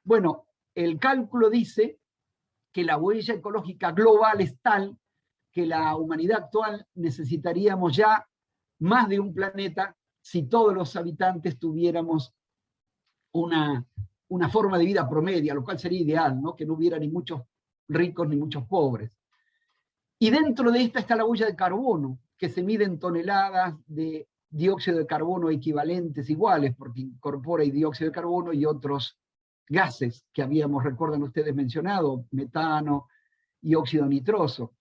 S3: Bueno, el cálculo dice que la huella ecológica global es tal que la humanidad actual necesitaríamos ya más de un planeta si todos los habitantes tuviéramos una forma de vida promedia, lo cual sería ideal, ¿no? Que no hubiera ni muchos ricos ni muchos pobres. Y dentro de esta está la huella de carbono, que se mide en toneladas de dióxido de carbono equivalentes iguales, porque incorpora dióxido de carbono y otros gases que habíamos, recuerdan ustedes, mencionado, metano y óxido nitroso.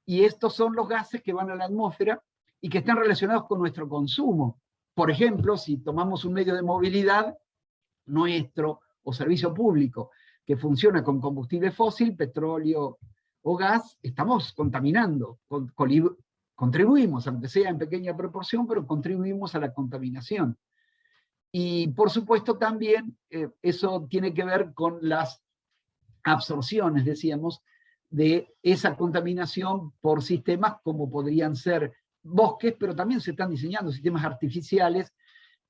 S3: Y estos son los gases que van a la atmósfera y que están relacionados con nuestro consumo. Por ejemplo, si tomamos un medio de movilidad nuestro o servicio público que funciona con combustible fósil, petróleo o gas, estamos contaminando, contribuimos, aunque sea en pequeña proporción, pero contribuimos a la contaminación. Y por supuesto también eso tiene que ver con las absorciones, decíamos, de esa contaminación por sistemas como podrían ser bosques, pero también se están diseñando sistemas artificiales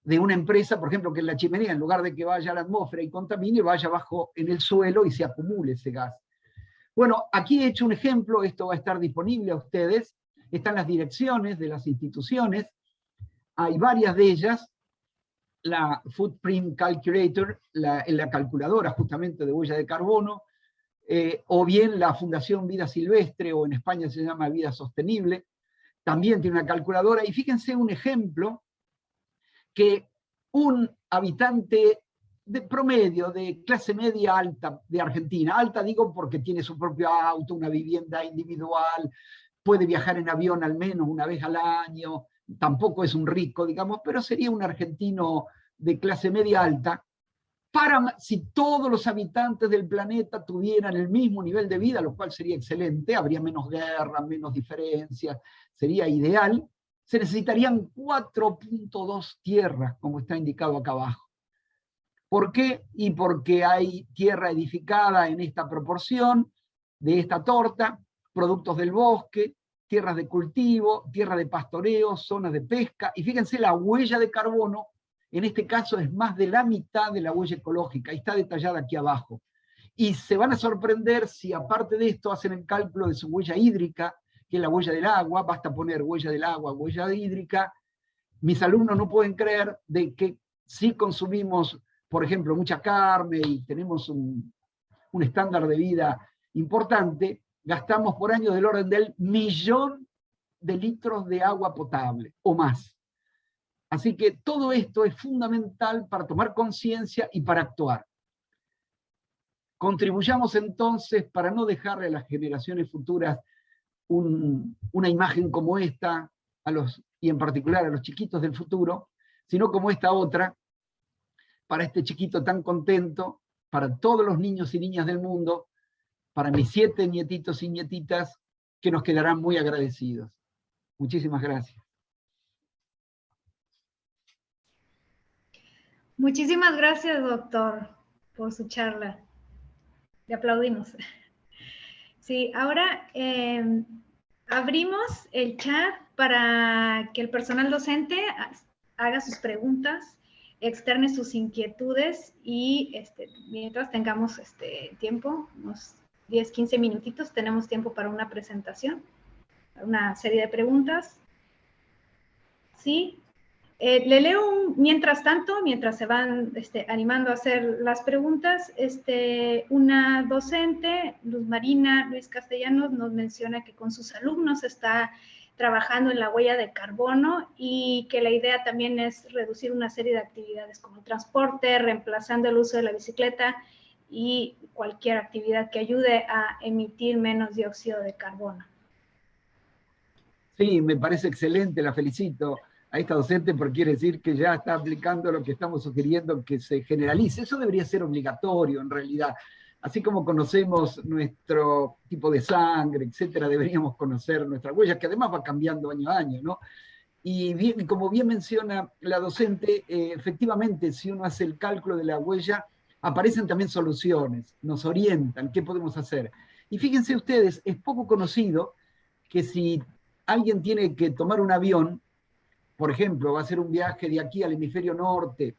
S3: de una empresa, por ejemplo, que en la chimenea, en lugar de que vaya a la atmósfera y contamine, vaya abajo en el suelo y se acumule ese gas. Bueno, aquí he hecho un ejemplo, esto va a estar disponible a ustedes, están las direcciones de las instituciones, hay varias de ellas, la Footprint Calculator, la calculadora justamente de huella de carbono, o bien la Fundación Vida Silvestre, o en España se llama Vida Sostenible, también tiene una calculadora, y fíjense un ejemplo, que un habitante de promedio, de clase media alta de Argentina, alta digo porque tiene su propio auto, una vivienda individual, puede viajar en avión al menos una vez al año, tampoco es un rico, digamos, pero sería un argentino de clase media alta, si todos los habitantes del planeta tuvieran el mismo nivel de vida, lo cual sería excelente, habría menos guerra, menos diferencias, sería ideal, se necesitarían 4.2 tierras, como está indicado acá abajo. ¿Por qué? Y porque hay tierra edificada en esta proporción, de esta torta, productos del bosque, tierras de cultivo, tierra de pastoreo, zonas de pesca, y fíjense la huella de carbono, en este caso es más de la mitad de la huella ecológica, y está detallada aquí abajo. Y se van a sorprender si aparte de esto hacen el cálculo de su huella hídrica, que es la huella del agua, basta poner huella del agua, huella hídrica. Mis alumnos no pueden creer de que si consumimos, por ejemplo, mucha carne y tenemos un estándar de vida importante, gastamos por año del orden del 1.000.000 de litros de agua potable o más. Así que todo esto es fundamental para tomar conciencia y para actuar. Contribuyamos entonces para no dejarle a las generaciones futuras una imagen como esta, y en particular a los chiquitos del futuro, sino como esta otra, para este chiquito tan contento, para todos los niños y niñas del mundo, para mis 7 nietitos y nietitas, que nos quedarán muy agradecidos. Muchísimas gracias.
S1: Muchísimas gracias, doctor, por su charla. Le aplaudimos. Sí, ahora abrimos el chat para que el personal docente haga sus preguntas, externe sus inquietudes y mientras tengamos tiempo, unos 10, 15 minutitos, tenemos tiempo para una presentación, una serie de preguntas. ¿Sí? Le leo mientras tanto, mientras se van animando a hacer las preguntas, una docente, Luz Marina Luis Castellanos, nos menciona que con sus alumnos está trabajando en la huella de carbono y que la idea también es reducir una serie de actividades como el transporte, reemplazando el uso de la bicicleta y cualquier actividad que ayude a emitir menos dióxido de carbono.
S3: Sí, me parece excelente, la felicito a esta docente porque quiere decir que ya está aplicando lo que estamos sugiriendo que se generalice. Eso debería ser obligatorio en realidad. Así como conocemos nuestro tipo de sangre, etcétera, deberíamos conocer nuestras huellas, que además va cambiando año a año, ¿no? Y bien, como bien menciona la docente, efectivamente, si uno hace el cálculo de la huella, aparecen también soluciones, nos orientan, ¿qué podemos hacer? Y fíjense ustedes, es poco conocido que si alguien tiene que tomar un avión, por ejemplo, va a hacer un viaje de aquí al hemisferio norte,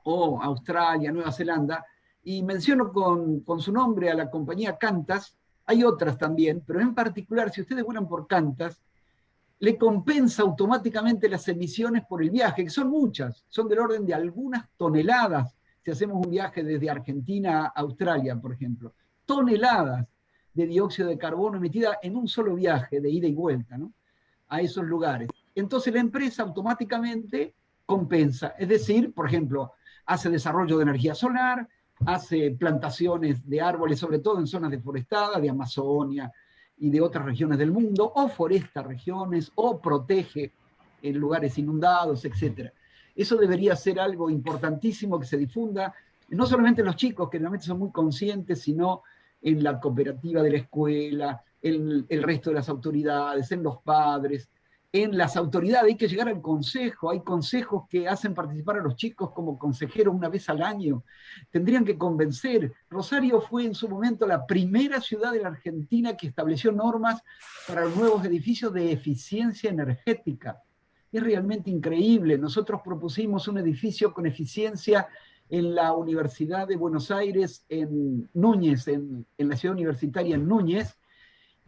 S3: o Australia, Nueva Zelanda, y menciono con su nombre a la compañía Qantas, hay otras también, pero en particular, si ustedes vuelan por Qantas, le compensa automáticamente las emisiones por el viaje, que son muchas, son del orden de algunas toneladas, si hacemos un viaje desde Argentina a Australia, por ejemplo, toneladas de dióxido de carbono emitida en un solo viaje de ida y vuelta, ¿no? A esos lugares. Entonces la empresa automáticamente compensa, es decir, por ejemplo, hace desarrollo de energía solar, hace plantaciones de árboles, sobre todo en zonas deforestadas, de Amazonia y de otras regiones del mundo, o foresta regiones, o protege en lugares inundados, etc. Eso debería ser algo importantísimo que se difunda, no solamente en los chicos, que realmente son muy conscientes, sino en la cooperativa de la escuela, en el resto de las autoridades, en los padres, en las autoridades. Hay que llegar al consejo, hay consejos que hacen participar a los chicos como consejeros una vez al año. Tendrían que convencer. Rosario fue en su momento la primera ciudad de la Argentina que estableció normas para los nuevos edificios de eficiencia energética. Es realmente increíble. Nosotros propusimos un edificio con eficiencia en la Universidad de Buenos Aires, en Núñez, en la ciudad universitaria en Núñez,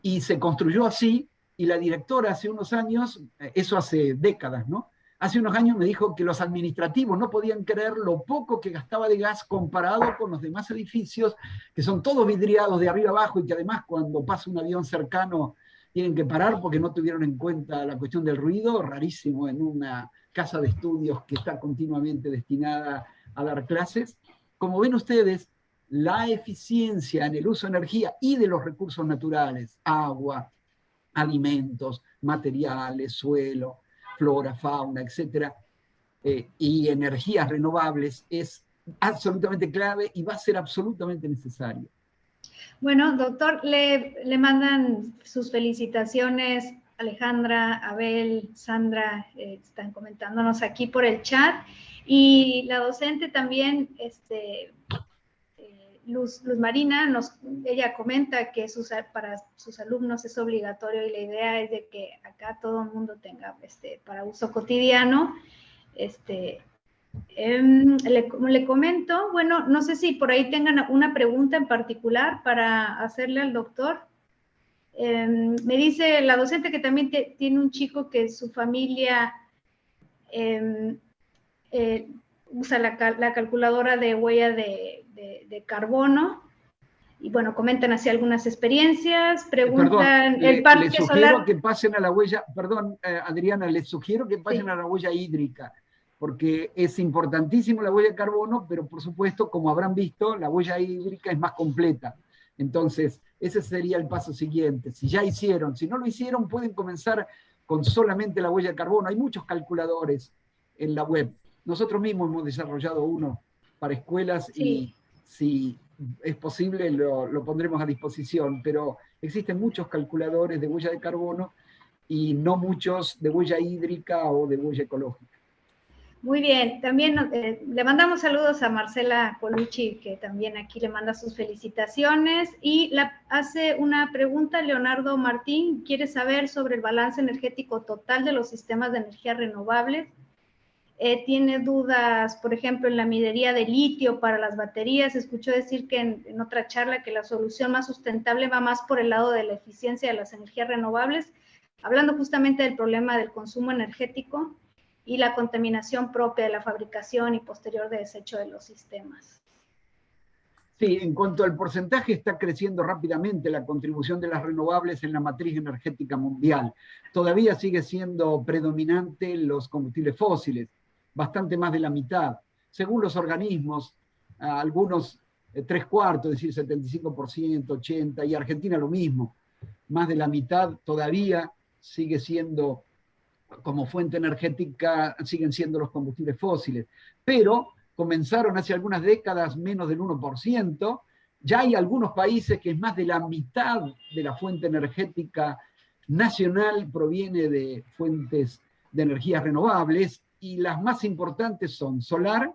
S3: y se construyó así, y la directora hace unos años, eso hace décadas, ¿no? Hace unos años me dijo que los administrativos no podían creer lo poco que gastaba de gas comparado con los demás edificios, que son todos vidriados de arriba abajo y que además cuando pasa un avión cercano tienen que parar porque no tuvieron en cuenta la cuestión del ruido, rarísimo en una casa de estudios que está continuamente destinada a dar clases. Como ven ustedes, la eficiencia en el uso de energía y de los recursos naturales, agua, alimentos, materiales, suelo, flora, fauna, etc., y energías renovables es absolutamente clave y va a ser absolutamente necesario.
S1: Bueno, doctor, le mandan sus felicitaciones Alejandra, Abel, Sandra, están comentándonos aquí por el chat. Y la docente también, Luz Marina, ella comenta que para sus alumnos es obligatorio y la idea es de que acá todo el mundo tenga para uso cotidiano. Le comento, bueno, no sé si por ahí tengan una pregunta en particular para hacerle al doctor. Me dice la docente que también tiene un chico que su familia usa la calculadora de huella de carbono. Y bueno, comentan así algunas experiencias, preguntan el parque
S3: les sugiero solar. Que pasen a la huella, perdón, Adriana, les sugiero que pasen a la huella hídrica, porque es importantísimo la huella de carbono, pero por supuesto, como habrán visto, la huella hídrica es más completa. Entonces, ese sería el paso siguiente. Si ya hicieron, si no lo hicieron, pueden comenzar con solamente la huella de carbono. Hay muchos calculadores en la web. Nosotros mismos hemos desarrollado uno para escuelas y si es posible lo pondremos a disposición, pero existen muchos calculadores de huella de carbono y no muchos de huella hídrica o de huella ecológica.
S1: Muy bien, también le mandamos saludos a Marcela Colucci, que también aquí le manda sus felicitaciones, y hace una pregunta Leonardo Martín, quiere saber sobre el balance energético total de los sistemas de energía renovables. Tiene dudas, por ejemplo, en la minería de litio para las baterías. Escuchó decir que en otra charla que la solución más sustentable va más por el lado de la eficiencia de las energías renovables, hablando justamente del problema del consumo energético y la contaminación propia de la fabricación y posterior de desecho de los sistemas.
S3: Sí, en cuanto al porcentaje, está creciendo rápidamente la contribución de las renovables en la matriz energética mundial. Todavía sigue siendo predominante los combustibles fósiles, bastante más de la mitad. Según los organismos, algunos 3/4, es decir, 75%, 80%, y Argentina lo mismo. Más de la mitad todavía sigue siendo, como fuente energética, siguen siendo los combustibles fósiles. Pero comenzaron hace algunas décadas menos del 1%, ya hay algunos países que es más de la mitad de la fuente energética nacional proviene de fuentes de energías renovables, y las más importantes son solar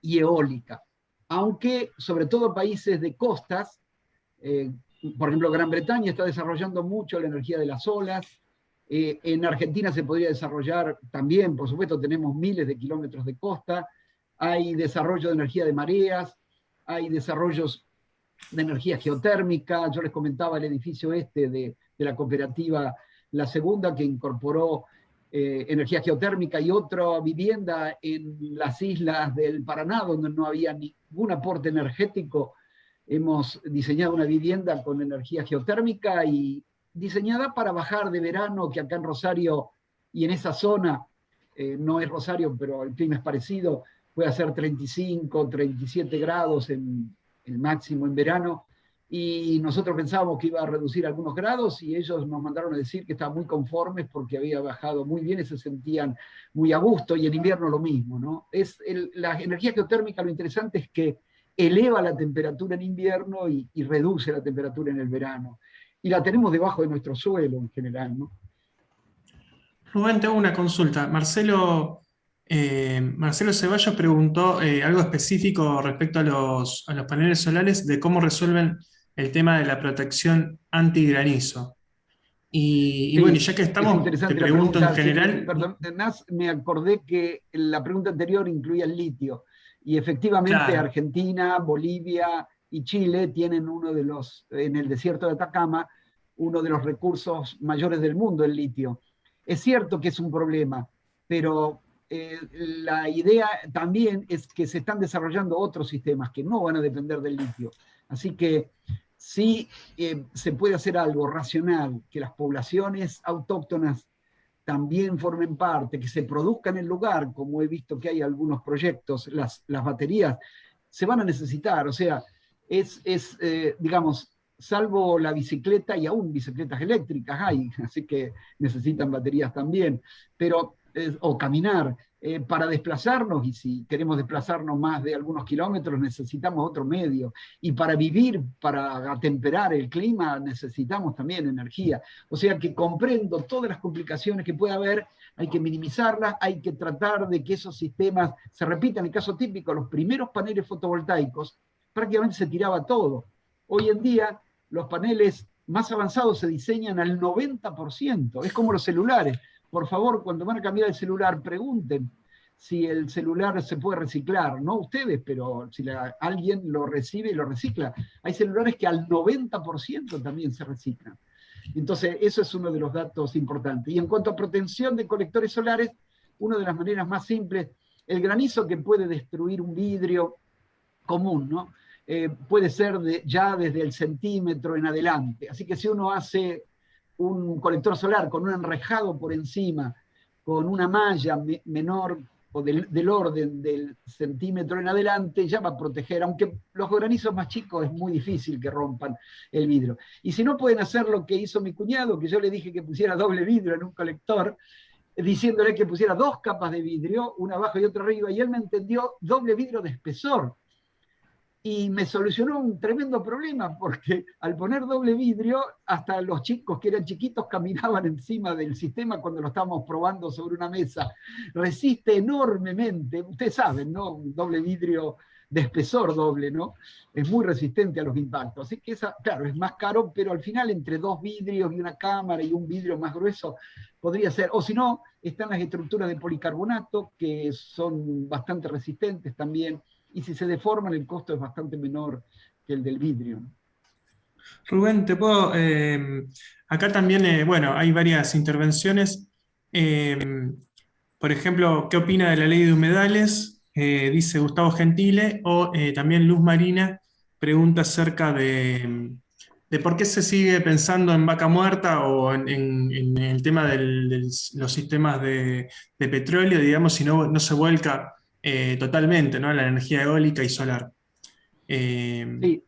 S3: y eólica. Aunque sobre todo países de costas, por ejemplo Gran Bretaña está desarrollando mucho la energía de las olas, en Argentina se podría desarrollar también, por supuesto tenemos miles de kilómetros de costa, hay desarrollo de energía de mareas, hay desarrollos de energía geotérmica. Yo les comentaba el edificio de la cooperativa La Segunda, que incorporó energía geotérmica, y otra vivienda en las islas del Paraná, donde no había ningún aporte energético. Hemos diseñado una vivienda con energía geotérmica y diseñada para bajar de verano, que acá en Rosario y en esa zona, no es Rosario, pero el clima es parecido, puede hacer 35, 37 grados en el máximo en verano, y nosotros pensábamos que iba a reducir algunos grados, y ellos nos mandaron a decir que estaban muy conformes porque había bajado muy bien y se sentían muy a gusto, y en invierno lo mismo, ¿no? La energía geotérmica, lo interesante es que eleva la temperatura en invierno y reduce la temperatura en el verano. Y la tenemos debajo de nuestro suelo en general, ¿no?
S2: Rubén, te hago una consulta. Marcelo Ceballos preguntó algo específico respecto a los paneles solares, de cómo resuelven el tema de la protección antigranizo. Y bueno, y
S3: Sí,
S2: ya que
S3: es
S2: estamos, te
S3: interesante la
S2: pregunto en
S3: pregunta. Sí,
S2: general.
S3: perdón, me acordé que la pregunta anterior incluía el litio. Y efectivamente
S2: Claro,
S3: Argentina, Bolivia y Chile tienen en el desierto de Atacama, uno de los recursos mayores del mundo, el litio. Es cierto que es un problema, pero la idea también es que se están desarrollando otros sistemas que no van a depender del litio. Así que sí, se puede hacer algo racional, que las poblaciones autóctonas también formen parte, que se produzca en el lugar, como he visto que hay algunos proyectos. Las baterías se van a necesitar, o sea, digamos, salvo la bicicleta, y aún bicicletas eléctricas hay, así que necesitan baterías también, pero, o caminar. Para desplazarnos, y si queremos desplazarnos más de algunos kilómetros, necesitamos otro medio. Y para vivir, para atemperar el clima, necesitamos también energía. O sea que comprendo todas las complicaciones que puede haber, hay que minimizarlas, hay que tratar de que esos sistemas se repitan. El caso típico, los primeros paneles fotovoltaicos, prácticamente se tiraba todo. Hoy en día, los paneles más avanzados se diseñan al 90%. Es como los celulares. Por favor, cuando van a cambiar el celular, pregunten si el celular se puede reciclar. No ustedes, pero si alguien lo recibe y lo recicla. Hay celulares que al 90% también se reciclan. Entonces, eso es uno de los datos importantes. Y en cuanto a protección de colectores solares, una de las maneras más simples, el granizo que puede destruir un vidrio común, ¿no? Puede ser ya desde el centímetro en adelante. Así que si uno hace un colector solar con un enrejado por encima, con una malla menor o del orden del centímetro en adelante, ya va a proteger, aunque los granizos más chicos es muy difícil que rompan el vidrio. Y si no, pueden hacer lo que hizo mi cuñado, que yo le dije que pusiera doble vidrio en un colector, diciéndole que pusiera 2 capas de vidrio, una abajo y otra arriba, y él me entendió doble vidrio de espesor. y me solucionó un tremendo problema, porque al poner doble vidrio, hasta los chicos que eran chiquitos caminaban encima del sistema cuando lo estábamos probando sobre una mesa. Resiste enormemente, ustedes saben, ¿no? Un doble vidrio de espesor doble, ¿no? Es muy resistente a los impactos. Así que esa, claro, es más caro, pero al final entre dos vidrios y una cámara y un vidrio más grueso podría ser. O si no, están las estructuras de policarbonato, que son bastante resistentes también, y si se deforman el costo es bastante menor que el del vidrio.
S2: Rubén, te puedo... acá también, bueno, hay varias intervenciones. Por ejemplo, ¿qué opina de la ley de humedales? Dice Gustavo Gentile, o también Luz Marina pregunta acerca de por qué se sigue pensando en vaca muerta o en el tema de los sistemas de petróleo, digamos, si no se vuelca totalmente, ¿no?, a la energía eólica y solar.
S3: Sí,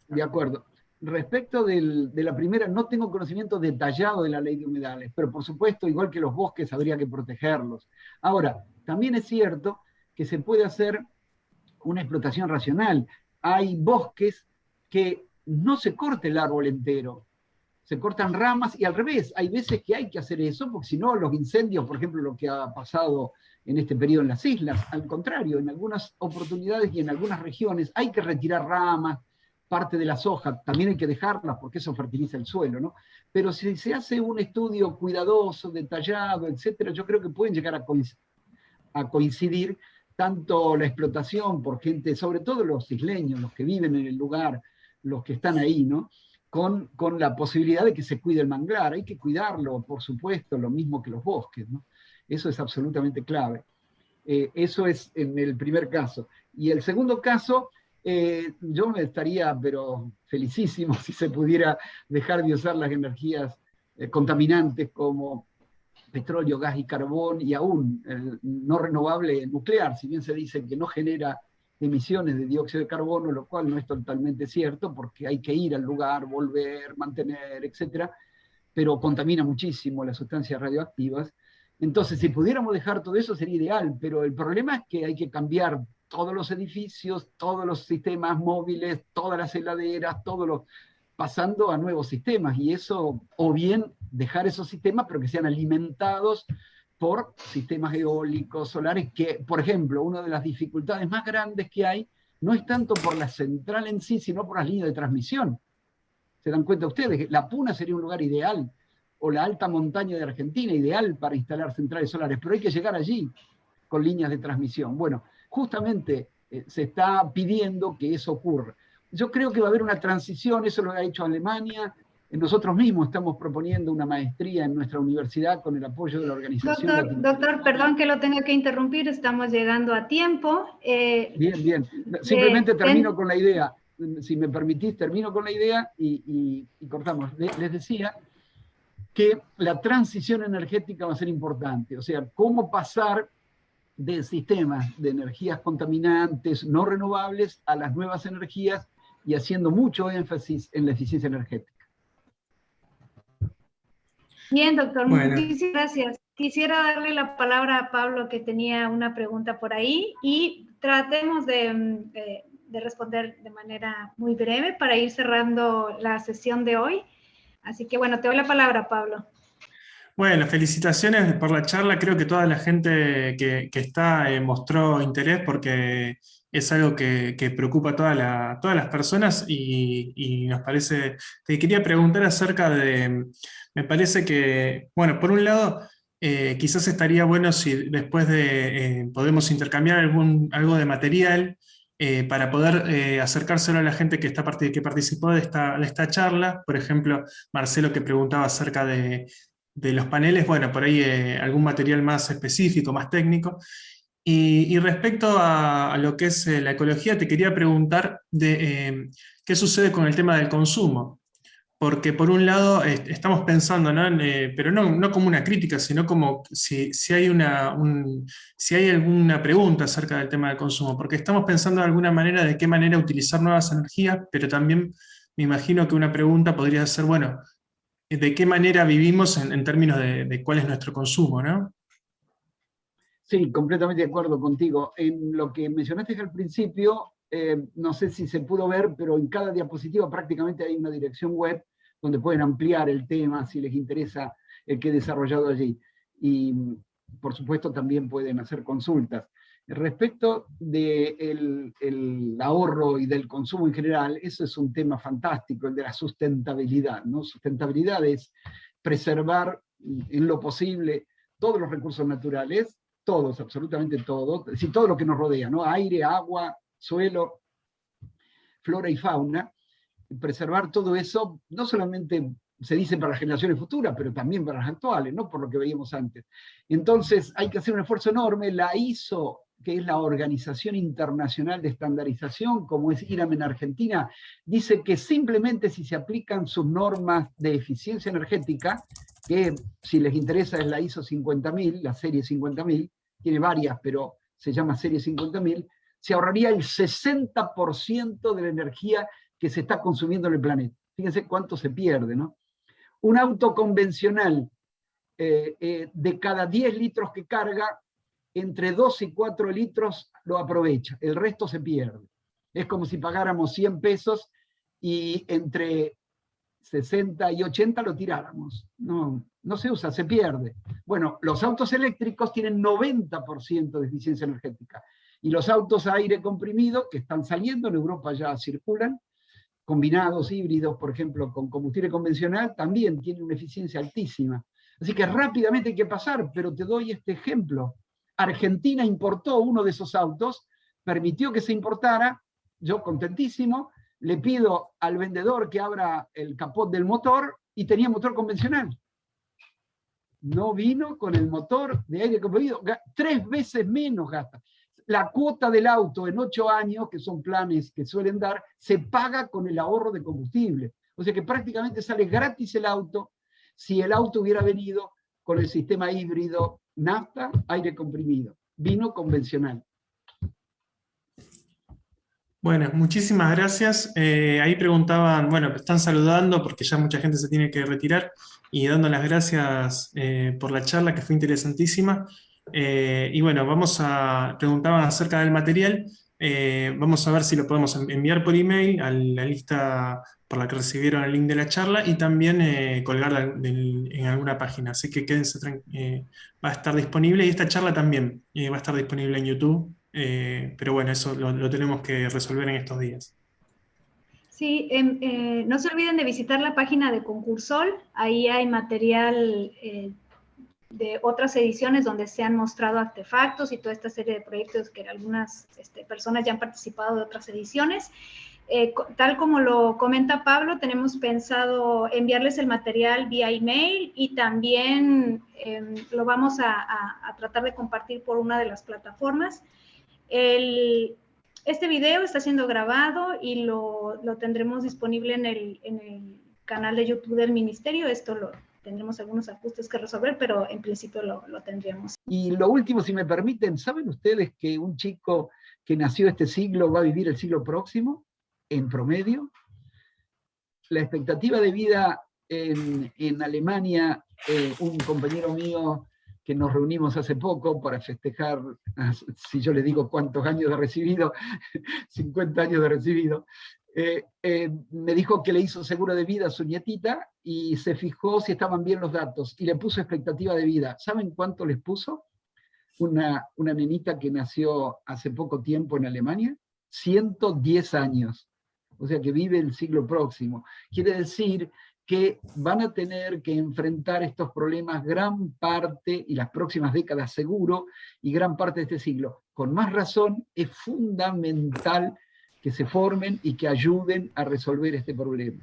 S3: de acuerdo. Respecto de la primera, no tengo conocimiento detallado de la ley de humedales, pero por supuesto, igual que los bosques, habría que protegerlos. Ahora, también es cierto que se puede hacer una explotación racional. Hay bosques que no se corta el árbol entero, se cortan ramas y al revés, hay veces que hay que hacer eso, porque si no, los incendios, por ejemplo, lo que ha pasado en este periodo en las islas, al contrario, en algunas oportunidades y en algunas regiones hay que retirar ramas, parte de las hojas, también hay que dejarlas porque eso fertiliza el suelo, ¿no? Pero si se hace un estudio cuidadoso, detallado, etcétera, yo creo que pueden llegar a coincidir tanto la explotación por gente, sobre todo los isleños, los que viven en el lugar, los que están ahí, ¿no?, con la posibilidad de que se cuide el manglar. Hay que cuidarlo, por supuesto, lo mismo que los bosques, ¿no? Eso es absolutamente clave. Eso es en el primer caso. Y el segundo caso, yo me estaría, pero felicísimo, si se pudiera dejar de usar las energías contaminantes como petróleo, gas y carbón, y aún el no renovable nuclear, si bien se dice que no genera emisiones de dióxido de carbono, lo cual no es totalmente cierto, porque hay que ir al lugar, volver, mantener, etcétera, pero contamina muchísimo las sustancias radioactivas. Entonces, si pudiéramos dejar todo eso sería ideal, pero el problema es que hay que cambiar todos los edificios, todos los sistemas móviles, todas las heladeras, pasando a nuevos sistemas, y eso, o bien dejar esos sistemas, pero que sean alimentados por sistemas eólicos, solares, que, por ejemplo, una de las dificultades más grandes que hay no es tanto por la central en sí, sino por las líneas de transmisión. ¿Se dan cuenta ustedes? La Puna sería un lugar ideal, o la alta montaña de Argentina, ideal para instalar centrales solares, pero hay que llegar allí con líneas de transmisión. Bueno, justamente se está pidiendo que eso ocurra. Yo creo que va a haber una transición, eso lo ha hecho Alemania. Nosotros mismos estamos proponiendo una maestría en nuestra universidad con el apoyo de la organización.
S1: Doctor, perdón que lo tenga que interrumpir, estamos llegando a tiempo.
S3: Bien. Simplemente termino con la idea. Si me permitís, termino con la idea y cortamos. Les decía que la transición energética va a ser importante. O sea, cómo pasar de sistemas de energías contaminantes no renovables a las nuevas energías, y haciendo mucho énfasis en la eficiencia energética.
S1: Bien, doctor,
S2: bueno,
S1: muchísimas gracias. Quisiera darle la palabra a Pablo, que tenía una pregunta por ahí, y tratemos de responder de manera muy breve para ir cerrando la sesión de hoy. Así que bueno, te doy la palabra, Pablo.
S2: Bueno, felicitaciones por la charla. Creo que toda la gente que está mostró interés, porque es algo que preocupa a todas las personas, y nos parece... Te quería preguntar acerca de... Me parece que, bueno, por un lado, quizás estaría bueno si después podemos intercambiar algo de material para poder acercárselo a la gente que participó de esta charla. Por ejemplo, Marcelo, que preguntaba acerca de los paneles, bueno, por ahí algún material más específico, más técnico. Y respecto a lo que es la ecología, te quería preguntar qué sucede con el tema del consumo. Porque por un lado estamos pensando, ¿no? Pero no como una crítica, sino como si hay si hay alguna pregunta acerca del tema del consumo, porque estamos pensando de alguna manera de qué manera utilizar nuevas energías, pero también me imagino que una pregunta podría ser, bueno, ¿de qué manera vivimos en términos de cuál es nuestro consumo, ¿no?
S3: Sí, completamente de acuerdo contigo. En lo que mencionaste al principio, no sé si se pudo ver, pero en cada diapositiva prácticamente hay una dirección web donde pueden ampliar el tema si les interesa el que he desarrollado allí. Y, por supuesto, también pueden hacer consultas. Respecto del ahorro y del consumo en general, eso es un tema fantástico, el de la sustentabilidad, ¿no? Sustentabilidad es preservar en lo posible todos los recursos naturales, todos, absolutamente todos, es decir, todo lo que nos rodea, ¿no? Aire, agua, suelo, flora y fauna. Preservar todo eso, no solamente se dice para las generaciones futuras, pero también para las actuales, ¿no? Por lo que veíamos antes. Entonces hay que hacer un esfuerzo enorme. La ISO, que es la Organización Internacional de Estandarización, como es IRAM en Argentina, dice que simplemente si se aplican sus normas de eficiencia energética, que si les interesa es la ISO 50000, la serie 50000, tiene varias, pero se llama serie 50000, se ahorraría el 60% de la energía que se está consumiendo en el planeta. Fíjense cuánto se pierde, ¿no? Un auto convencional, de cada 10 litros que carga, entre 2 y 4 litros lo aprovecha, el resto se pierde. Es como si pagáramos 100 pesos y entre 60 y 80 lo tiráramos. No, no se usa, se pierde. Bueno, los autos eléctricos tienen 90% de eficiencia energética. Y los autos a aire comprimido, que están saliendo, en Europa ya circulan, combinados, híbridos, por ejemplo, con combustible convencional, también tienen una eficiencia altísima. Así que rápidamente hay que pasar, pero te doy este ejemplo. Argentina importó uno de esos autos, permitió que se importara, yo contentísimo, le pido al vendedor que abra el capot del motor y tenía motor convencional. No vino con el motor de aire comprimido, 3 veces menos gasta. La cuota del auto en 8 años, que son planes que suelen dar, se paga con el ahorro de combustible. O sea que prácticamente sale gratis el auto si el auto hubiera venido con el sistema híbrido nafta, aire comprimido. Vino convencional.
S2: Bueno, muchísimas gracias. Ahí preguntaban, bueno, están saludando porque ya mucha gente se tiene que retirar y dando las gracias por la charla que fue interesantísima. Y bueno, preguntaban acerca del material. Vamos a ver si lo podemos enviar por email a la lista por la que recibieron el link de la charla y también colgarla en alguna página. Así que quédense va a estar disponible y esta charla también va a estar disponible en YouTube. Pero bueno, eso lo tenemos que resolver en estos días.
S1: Sí, no se olviden de visitar la página de Concursol. Ahí hay material de otras ediciones donde se han mostrado artefactos y toda esta serie de proyectos que algunas personas ya han participado de otras ediciones. Tal como lo comenta Pablo, tenemos pensado enviarles el material vía email y también lo vamos a tratar de compartir por una de las plataformas. Este video está siendo grabado y lo tendremos disponible en el canal de YouTube del Ministerio. Tendremos algunos ajustes que resolver, pero en principio lo tendríamos.
S3: Y lo último, si me permiten, ¿saben ustedes que un chico que nació este siglo va a vivir el siglo próximo, en promedio? La expectativa de vida en Alemania, un compañero mío que nos reunimos hace poco para festejar, si yo le digo cuántos años de recibido, 50 años de recibido, me dijo que le hizo seguro de vida a su nietita y se fijó si estaban bien los datos y le puso expectativa de vida. ¿Saben cuánto les puso? Una nenita que nació hace poco tiempo en Alemania, 110 años. O sea que vive el siglo próximo. Quiere decir que van a tener que enfrentar estos problemas gran parte, y las próximas décadas seguro, y gran parte de este siglo. Con más razón, es fundamental que se formen y que ayuden a resolver este problema.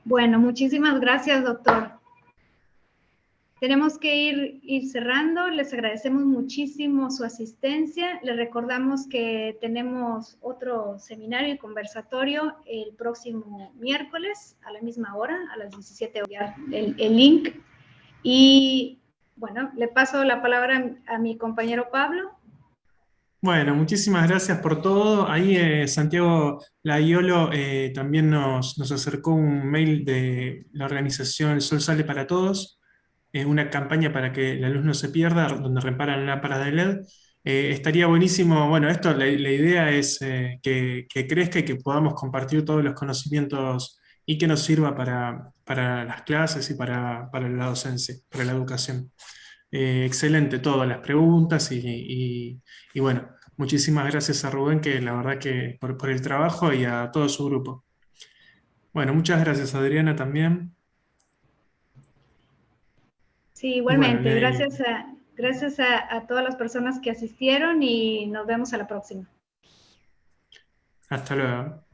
S1: Bueno, muchísimas gracias, doctor. Tenemos que ir cerrando. Les agradecemos muchísimo su asistencia. Les recordamos que tenemos otro seminario y conversatorio el próximo miércoles a la misma hora, a las 17 horas. El link. Y bueno, le paso la palabra a mi compañero Pablo.
S2: Bueno, muchísimas gracias por todo. Ahí Santiago Laiolo también nos acercó un mail de la organización El Sol Sale para Todos, una campaña para que la luz no se pierda, donde reparan lámparas de LED. Estaría buenísimo, bueno, esto la idea es que crezca y que podamos compartir todos los conocimientos y que nos sirva para las clases y para la docencia, para la educación. Excelente todas las preguntas y bueno, muchísimas gracias a Rubén, que la verdad que por el trabajo y a todo su grupo. Bueno, muchas gracias Adriana también.
S1: Sí,
S2: Y bueno,
S1: igualmente. Gracias a todas las personas que asistieron y nos vemos a la próxima.
S2: hasta luego.